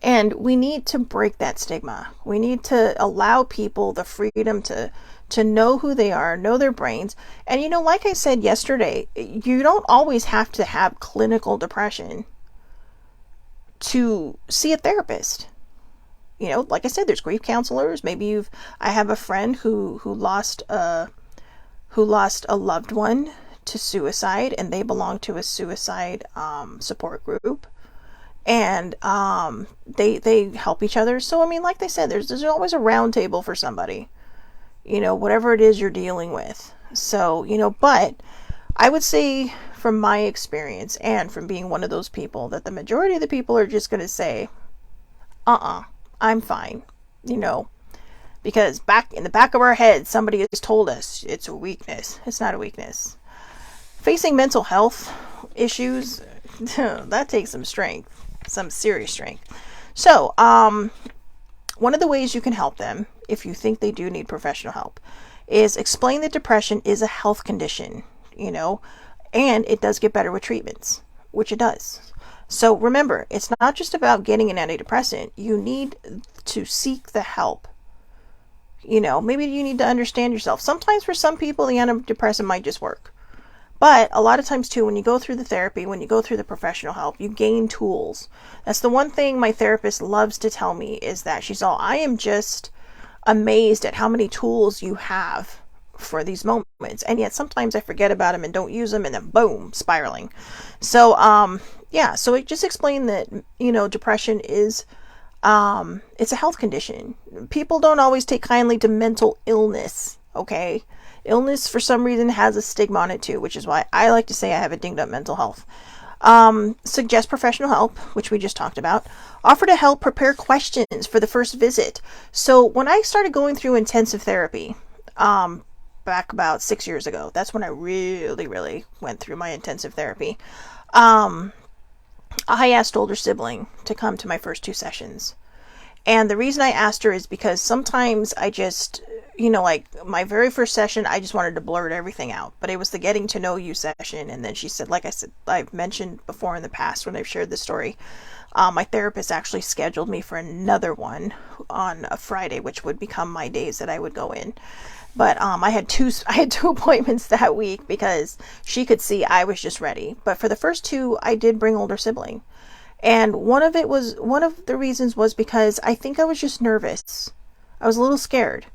And we need to break that stigma. We need to allow people the freedom to know who they are, know their brains. And like I said yesterday, you don't always have to have clinical depression to see a therapist. Like I said, there's grief counselors. Maybe I have a friend who lost a loved one to suicide, and they belong to a suicide support group, and they help each other. So I mean, like they said, there's always a round table for somebody, whatever it is you're dealing with. So but I would say from my experience and from being one of those people that the majority of the people are just going to say, I'm fine, because back in the back of our head, somebody has told us it's a weakness. It's not a weakness. Facing mental health issues, that takes some strength, some serious strength. So, one of the ways you can help them, if you think they do need professional help, is explain that depression is a health condition, and it does get better with treatments, which it does. So remember, it's not just about getting an antidepressant. You need to seek the help. Maybe you need to understand yourself. Sometimes for some people, the antidepressant might just work. But a lot of times too, when you go through the therapy, when you go through the professional help, you gain tools. That's the one thing my therapist loves to tell me, is that she's all, I am just amazed at how many tools you have for these moments. And yet sometimes I forget about them and don't use them, and then boom, spiraling. So, so it just explained that, depression is, it's a health condition. People don't always take kindly to mental illness, okay? Illness, for some reason, has a stigma on it too, which is why I like to say I have a dinged up mental health. Suggest professional help, which we just talked about. Offer to help prepare questions for the first visit. So when I started going through intensive therapy, back about 6 years ago, that's when I really, really went through my intensive therapy. I asked older sibling to come to my first 2 sessions. And the reason I asked her is because sometimes I just, like my very first session, I just wanted to blurt everything out. But it was the getting to know you session. And then she said, like I said, I've mentioned before in the past when I've shared this story, my therapist actually scheduled me for another one on a Friday, which would become my days that I would go in. But I had two appointments that week because she could see I was just ready. But for the first 2, I did bring older sibling. And one of the reasons was because I think I was just nervous. I was a little scared.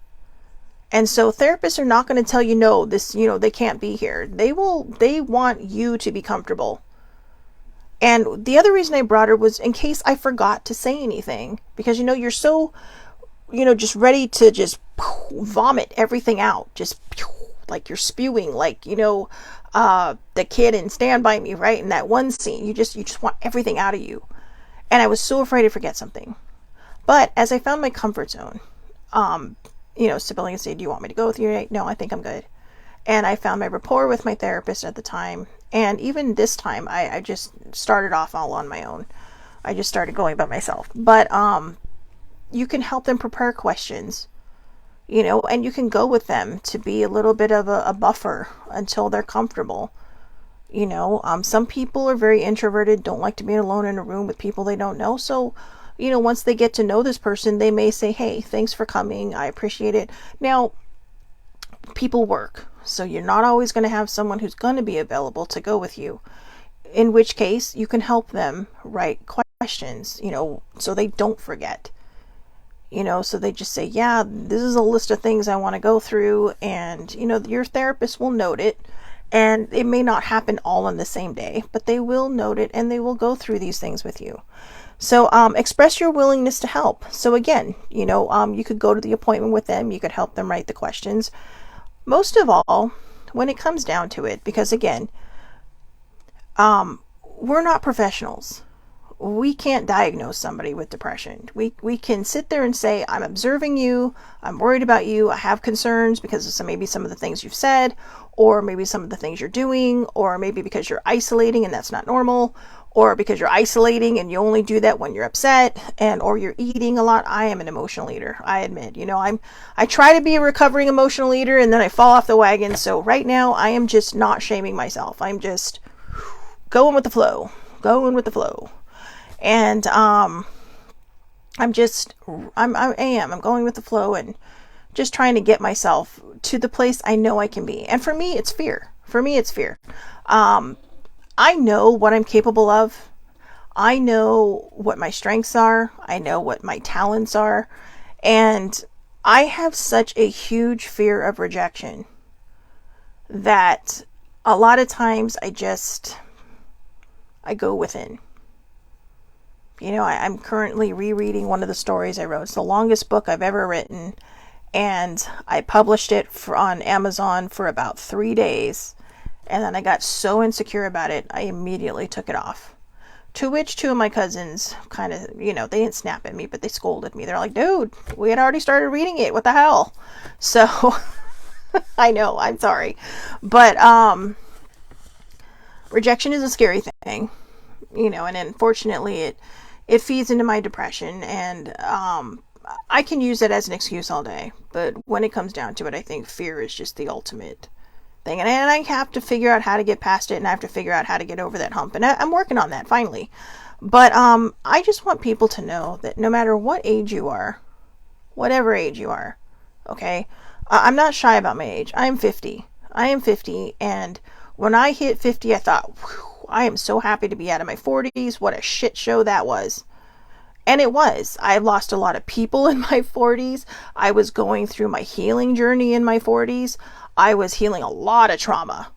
And so therapists are not going to tell you, no, this, they can't be here. They want you to be comfortable. And the other reason I brought her was in case I forgot to say anything, because, you're so, just ready to just vomit everything out. Just like you're spewing, like, the kid in Stand By Me, right? In that one scene, you just want everything out of you. And I was so afraid to forget something. But as I found my comfort zone, sibling and say, do you want me to go with you? No, I think I'm good. And I found my rapport with my therapist at the time. And even this time, I just started off all on my own. I just started going by myself. But you can help them prepare questions, and you can go with them to be a little bit of a buffer until they're comfortable. Some people are very introverted, don't like to be alone in a room with people they don't know. So, once they get to know this person, they may say, hey, thanks for coming. I appreciate it. Now, people work. So you're not always going to have someone who's going to be available to go with you. In which case, you can help them write questions, so they don't forget. So they just say, yeah, this is a list of things I want to go through. And, your therapist will note it. And it may not happen all on the same day, but they will note it and they will go through these things with you. So express your willingness to help. So again, you could go to the appointment with them. You could help them write the questions. Most of all, when it comes down to it, because again, we're not professionals. We can't diagnose somebody with depression. We can sit there and say, I'm observing you, I'm worried about you, I have concerns because of maybe some of the things you've said, or maybe some of the things you're doing, or maybe because you're isolating and that's not normal, or because you're isolating and you only do that when you're upset, and or you're eating a lot. I am an emotional eater, I admit. I try to be a recovering emotional eater, and then I fall off the wagon. So right now I am just not shaming myself. I'm just going with the flow. And I'm going with the flow and just trying to get myself to the place I know I can be. And for me, it's fear. I know what I'm capable of. I know what my strengths are. I know what my talents are. And I have such a huge fear of rejection that a lot of times I go within. I'm currently rereading one of the stories I wrote. It's the longest book I've ever written. And I published it on Amazon for about 3 days. And then I got so insecure about it, I immediately took it off. To which 2 of my cousins kind of, they didn't snap at me, but they scolded me. They're like, dude, we had already started reading it. What the hell? So, I know, I'm sorry. But, rejection is a scary thing, and unfortunately it feeds into my depression, and, I can use it as an excuse all day. But when it comes down to it, I think fear is just the ultimate thing, and I have to figure out how to get past it, and I have to figure out how to get over that hump, and I'm working on that finally. But I just want people to know that no matter what age you are, whatever age you are, okay, I'm not shy about my age. I am 50, and when I hit 50, I thought, I am so happy to be out of my 40s. What a shit show that was. And it was. I lost a lot of people in my 40s. I was going through my healing journey in my 40s. I was healing a lot of trauma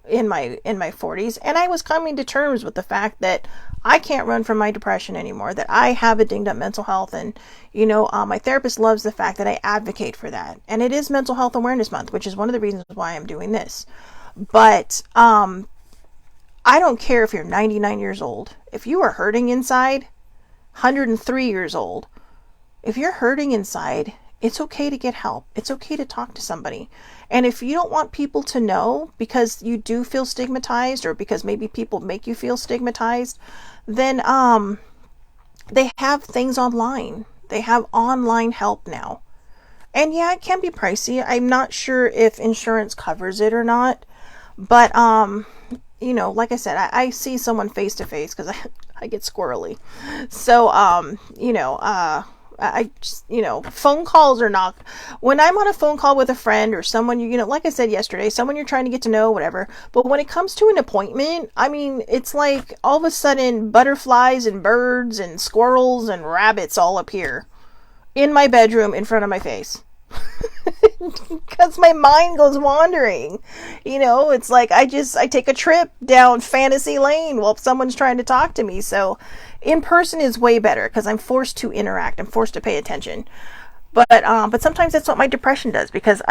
in my 40s, and I was coming to terms with the fact that I can't run from my depression anymore, that I have a dinged up mental health. And my therapist loves the fact that I advocate for that, and it is Mental Health Awareness Month, which is one of the reasons why I'm doing this. But I don't care if you're 99 years old. If you are hurting inside, 103 years old, if you're hurting inside, it's okay to get help. It's okay to talk to somebody. And if you don't want people to know because you do feel stigmatized, or because maybe people make you feel stigmatized, then they have things online. They have online help now. And yeah, it can be pricey. I'm not sure if insurance covers it or not. But like I said, I see someone face to face because I get squirrely. So I just, phone calls are not, when I'm on a phone call with a friend or someone, like I said yesterday, someone you're trying to get to know, whatever. But when it comes to an appointment, I mean, it's like all of a sudden butterflies and birds and squirrels and rabbits all appear in my bedroom in front of my face. Because my mind goes wandering. It's like I take a trip down fantasy lane while someone's trying to talk to me. So in person is way better because I'm forced to interact. I'm forced to pay attention. But sometimes that's what my depression does, because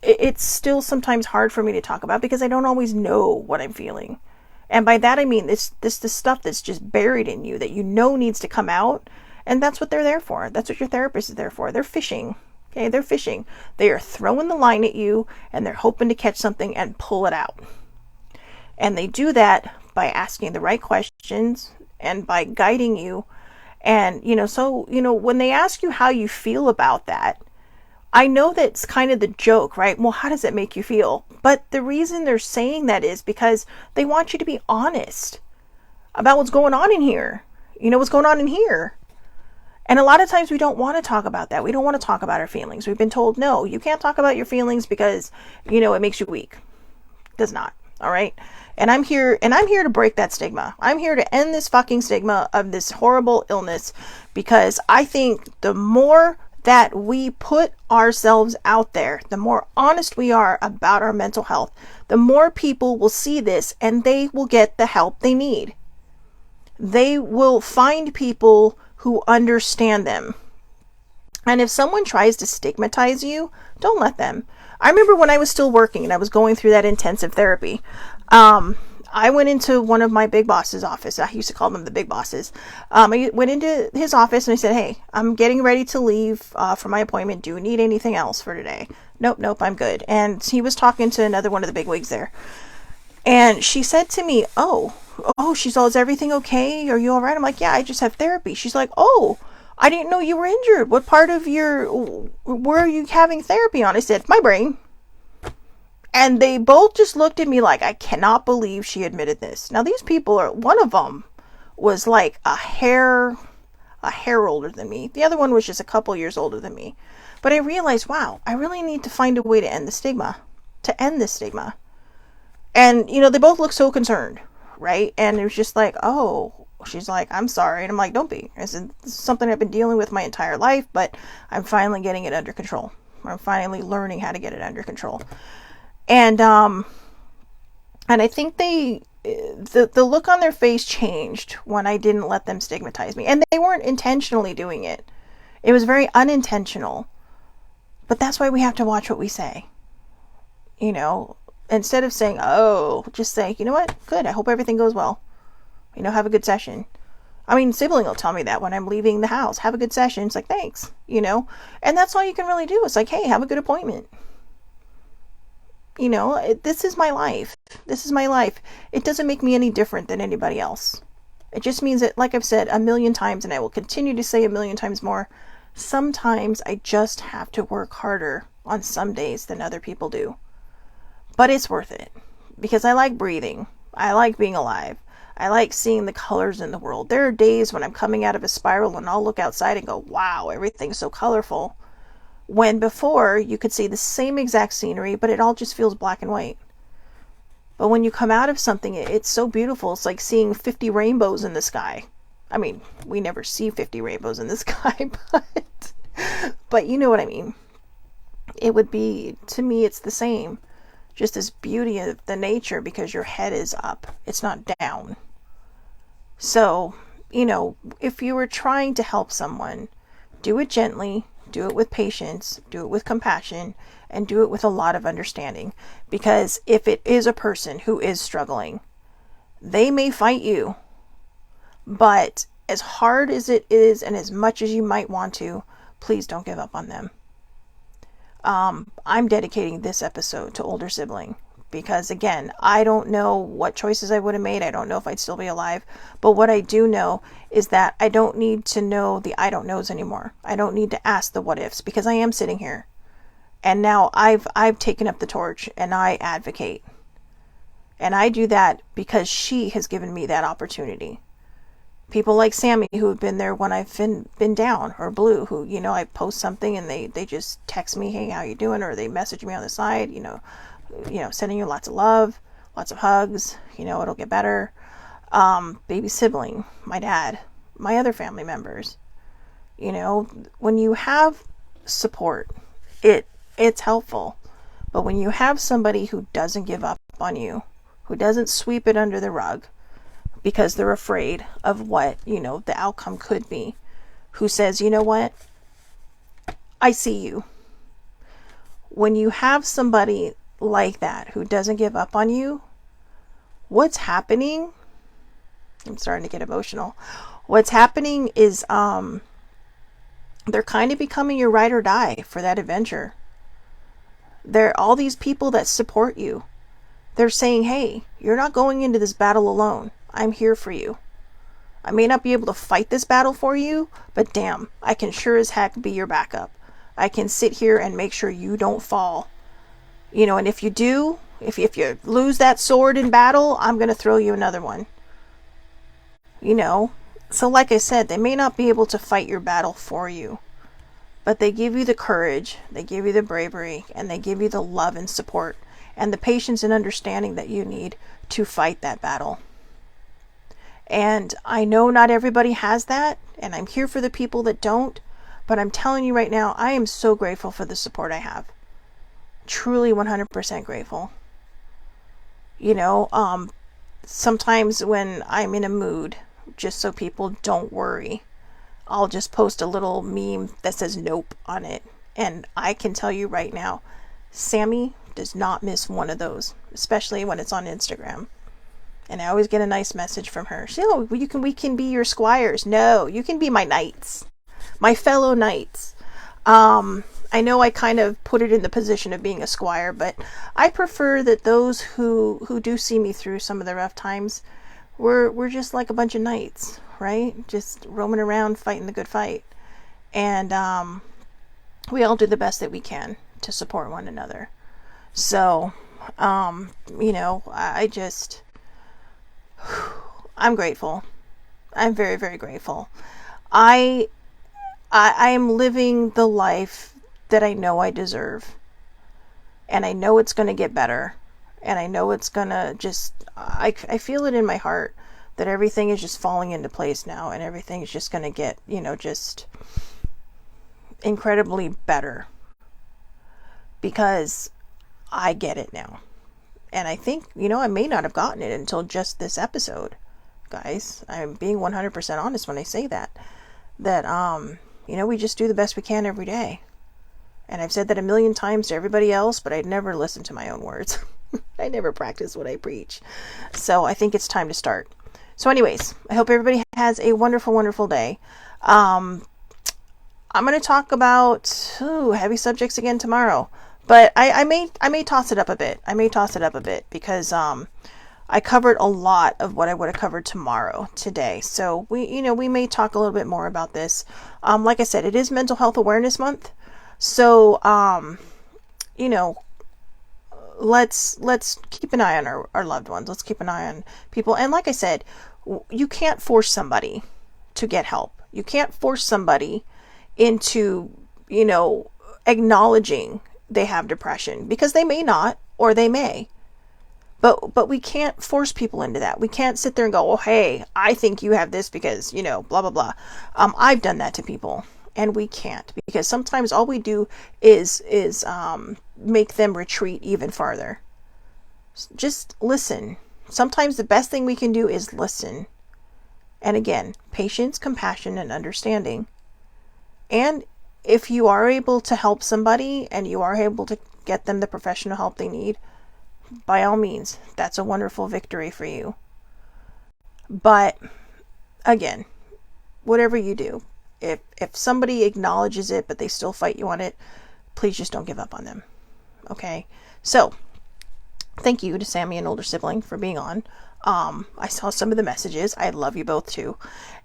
it's still sometimes hard for me to talk about because I don't always know what I'm feeling. And by that I mean this stuff that's just buried in you that needs to come out. And that's what they're there for. That's what your therapist is there for. They're fishing. Okay, they're fishing. They are throwing the line at you, and they're hoping to catch something and pull it out. And they do that by asking the right questions and by guiding you. And, when they ask you how you feel about that, I know that's kind of the joke, right? Well, how does it make you feel? But the reason they're saying that is because they want you to be honest about what's going on in here. What's going on in here. And a lot of times we don't want to talk about that. We don't want to talk about our feelings. We've been told, no, you can't talk about your feelings because, it makes you weak. It does not. All right. And I'm here to break that stigma. I'm here to end this fucking stigma of this horrible illness, because I think the more that we put ourselves out there, the more honest we are about our mental health, the more people will see this and they will get the help they need. They will find people who understand them. And if someone tries to stigmatize you, don't let them. I remember when I was still working and I was going through that intensive therapy, I went into one of my big boss's office. I used to call them the big bosses. I went into his office and I said, hey, I'm getting ready to leave for my appointment. Do you need anything else for today? Nope, I'm good. And he was talking to another one of the big wigs there. And she said to me, oh, oh, she's all, is everything okay? Are you all right? I'm like, yeah, I just have therapy. She's like, oh, I didn't know you were injured. What part of where are you having therapy on? I said, my brain. And they both just looked at me like, I cannot believe she admitted this. Now, these people one of them was like a hair older than me. The other one was just a couple years older than me. But I realized, wow, I really need to find a way to end the stigma, And, they both look so concerned, right? And it was just like, oh, she's like, I'm sorry. And I'm like, don't be. I said, this is something I've been dealing with my entire life, but I'm finally getting it under control. I'm finally learning how to get it under control. And I think the look on their face changed when I didn't let them stigmatize me. And they weren't intentionally doing it. It was very unintentional. But that's why we have to watch what we say. Instead of saying, oh, just say, you know what? Good. I hope everything goes well. Have a good session. I mean, sibling will tell me that when I'm leaving the house. Have a good session. It's like, thanks, And that's all you can really do. It's like, hey, have a good appointment. This is my life. This is my life. It doesn't make me any different than anybody else. It just means that, like I've said a million times, and I will continue to say a million times more, sometimes I just have to work harder on some days than other people do. But it's worth it. Because I like breathing. I like being alive. I like seeing the colors in the world. There are days when I'm coming out of a spiral and I'll look outside and go, wow, everything's so colorful. When before you could see the same exact scenery, but it all just feels black and white. But when you come out of something, it's so beautiful. It's like seeing 50 rainbows in the sky. I mean, we never see 50 rainbows in the sky, but you know what I mean. It would be, to me, it's the same. Just this beauty of the nature because your head is up. It's not down. So, if you were trying to help someone, do it gently. Do it with patience, do it with compassion, and do it with a lot of understanding. Because if it is a person who is struggling, they may fight you. But as hard as it is and as much as you might want to, please don't give up on them. I'm dedicating this episode to older sibling. Because again, I don't know what choices I would have made. I don't know if I'd still be alive. But what I do know is that I don't need to know the I don't knows anymore. I don't need to ask the what ifs because I am sitting here. And now I've taken up the torch and I advocate. And I do that because she has given me that opportunity. People like Sammy who have been there when I've been down, or Blue who, I post something and they just text me, hey, how you doing? Or they message me on the side, sending you lots of love, lots of hugs, it'll get better. Baby sibling, my dad, my other family members, when you have support, it's helpful. But when you have somebody who doesn't give up on you, who doesn't sweep it under the rug because they're afraid of what, the outcome could be, who says, you know what, I see you. When you have somebody like that who doesn't give up on you, what's happening, I'm starting to get emotional, what's happening is they're kind of becoming your ride or die for that adventure. They're all these people that support you. They're saying, hey, you're not going into this battle alone. I'm here for you. I may not be able to fight this battle for you, but damn, I can sure as heck be your backup. I can sit here and make sure you don't fall. And if you do, if you lose that sword in battle, I'm going to throw you another one. So like I said, they may not be able to fight your battle for you, but they give you the courage, they give you the bravery, and they give you the love and support and the patience and understanding that you need to fight that battle. And I know not everybody has that, and I'm here for the people that don't, but I'm telling you right now, I am so grateful for the support I have. Truly 100% grateful. Sometimes when I'm in a mood, just so people don't worry, I'll just post a little meme that says nope on it. And I can tell you right now, Sammy does not miss one of those, especially when it's on Instagram. And I always get a nice message from her. She, oh, we can be your squires. No, you can be my knights, my fellow knights. I know I kind of put it in the position of being a squire, but I prefer that those who do see me through some of the rough times we're just like a bunch of knights, right? Just roaming around fighting the good fight. And we all do the best that we can to support one another. So, you know, I'm grateful. I'm very, very grateful. I am living the life that I know I deserve. And I know it's going to get better. And I know it's going to just, I feel it in my heart that everything is just falling into place now. And everything is just going to get, you know, just incredibly better. Because I get it now. And I think, you know, I may not have gotten it until just this episode. Guys, I'm being 100% honest when I say that. That, you know, we just do the best we can every day. And I've said that a million times to everybody else, but I'd never listen to my own words. I never practice what I preach. So I think it's time to start. So anyways, I hope everybody has a wonderful, wonderful day. I'm going to talk about heavy subjects again tomorrow. But I may toss it up a bit. I may toss it up a bit because I covered a lot of what I would have covered today. So we may talk a little bit more about this. Like I said, it is Mental Health Awareness Month. So, you know, let's keep an eye on our loved ones. Let's keep an eye on people. And like I said, you can't force somebody to get help. You can't force somebody into, you know, acknowledging they have depression, because they may not, or they may. But we can't force people into that. We can't sit there and go, oh, hey, I think you have this because, you know, blah, blah, blah. I've done that to people. And we can't, because sometimes all we do is make them retreat even farther. Just listen. Sometimes the best thing we can do is listen. And again, patience, compassion, and understanding. And if you are able to help somebody and you are able to get them the professional help they need, by all means, that's a wonderful victory for you. But again, whatever you do, if somebody acknowledges it, but they still fight you on it, please just don't give up on them. Okay? So, thank you to Sammy, an older sibling, for being on. I saw some of the messages. I love you both too.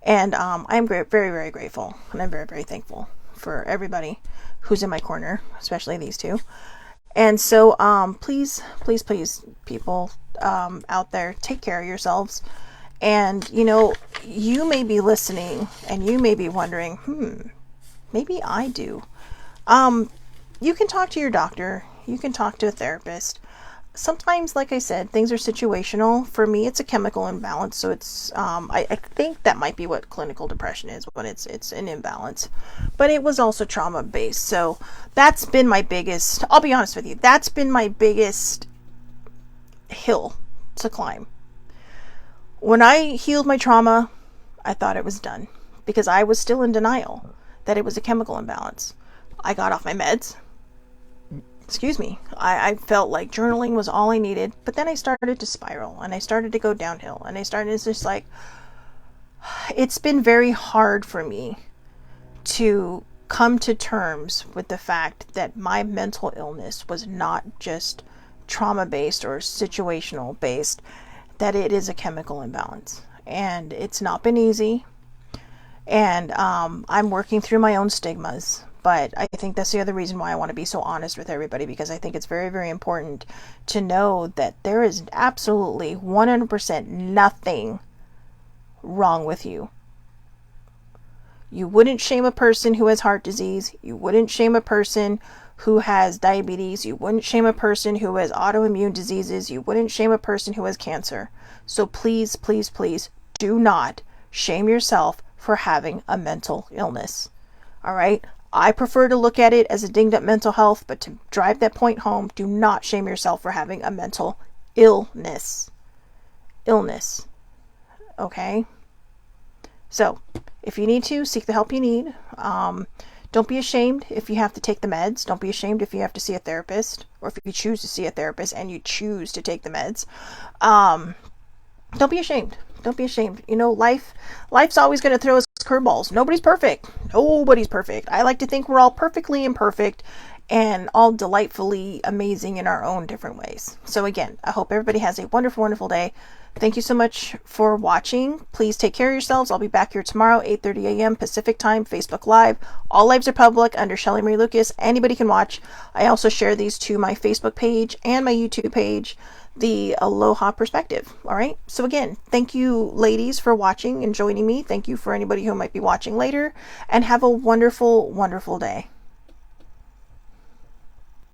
And I'm very, very grateful. And I'm very, very thankful for everybody who's in my corner, especially these two. And so, please, people out there, take care of yourselves. And, you know, you may be listening and you may be wondering, maybe I do. You can talk to your doctor. You can talk to a therapist. Sometimes, like I said, things are situational. For me, it's a chemical imbalance. So it's, I think that might be what clinical depression is, when it's an imbalance. But it was also trauma based. So that's been my biggest, I'll be honest with you, that's been my biggest hill to climb. When I healed my trauma, I thought it was done, because I was still in denial that it was a chemical imbalance. I got off my meds. Excuse me. I felt like journaling was all I needed, but then I started to spiral and I started to go downhill, and it's just like, it's been very hard for me to come to terms with the fact that my mental illness was not just trauma based or situational based, that it is a chemical imbalance. And it's not been easy. And I'm working through my own stigmas. But I think that's the other reason why I want to be so honest with everybody, because I think it's very, very important to know that there is absolutely 100% nothing wrong with you. You wouldn't shame a person who has heart disease. You wouldn't shame a person who has diabetes. You wouldn't shame a person who has autoimmune diseases. You wouldn't shame a person who has cancer. So please, please, please do not shame yourself for having a mental illness. All right? I prefer to look at it as a dinged up mental health, but to drive that point home, do not shame yourself for having a mental illness. Okay? So, if you need to, seek the help you need. Don't be ashamed if you have to take the meds. Don't be ashamed if you have to see a therapist, or if you choose to see a therapist and you choose to take the meds. Don't be ashamed. Don't be ashamed. You know, life's always going to throw us curveballs. Nobody's perfect. Nobody's perfect. I like to think we're all perfectly imperfect and all delightfully amazing in our own different ways. So again, I hope everybody has a wonderful, wonderful day. Thank you so much for watching. Please take care of yourselves. I'll be back here tomorrow, 8:30 a.m. Pacific time, Facebook Live. All lives are public under Shelly Marie Lucas. Anybody can watch. I also share these to my Facebook page and my YouTube page, the Aloha Perspective. All right. So again, thank you ladies for watching and joining me. Thank you for anybody who might be watching later, and have a wonderful, wonderful day.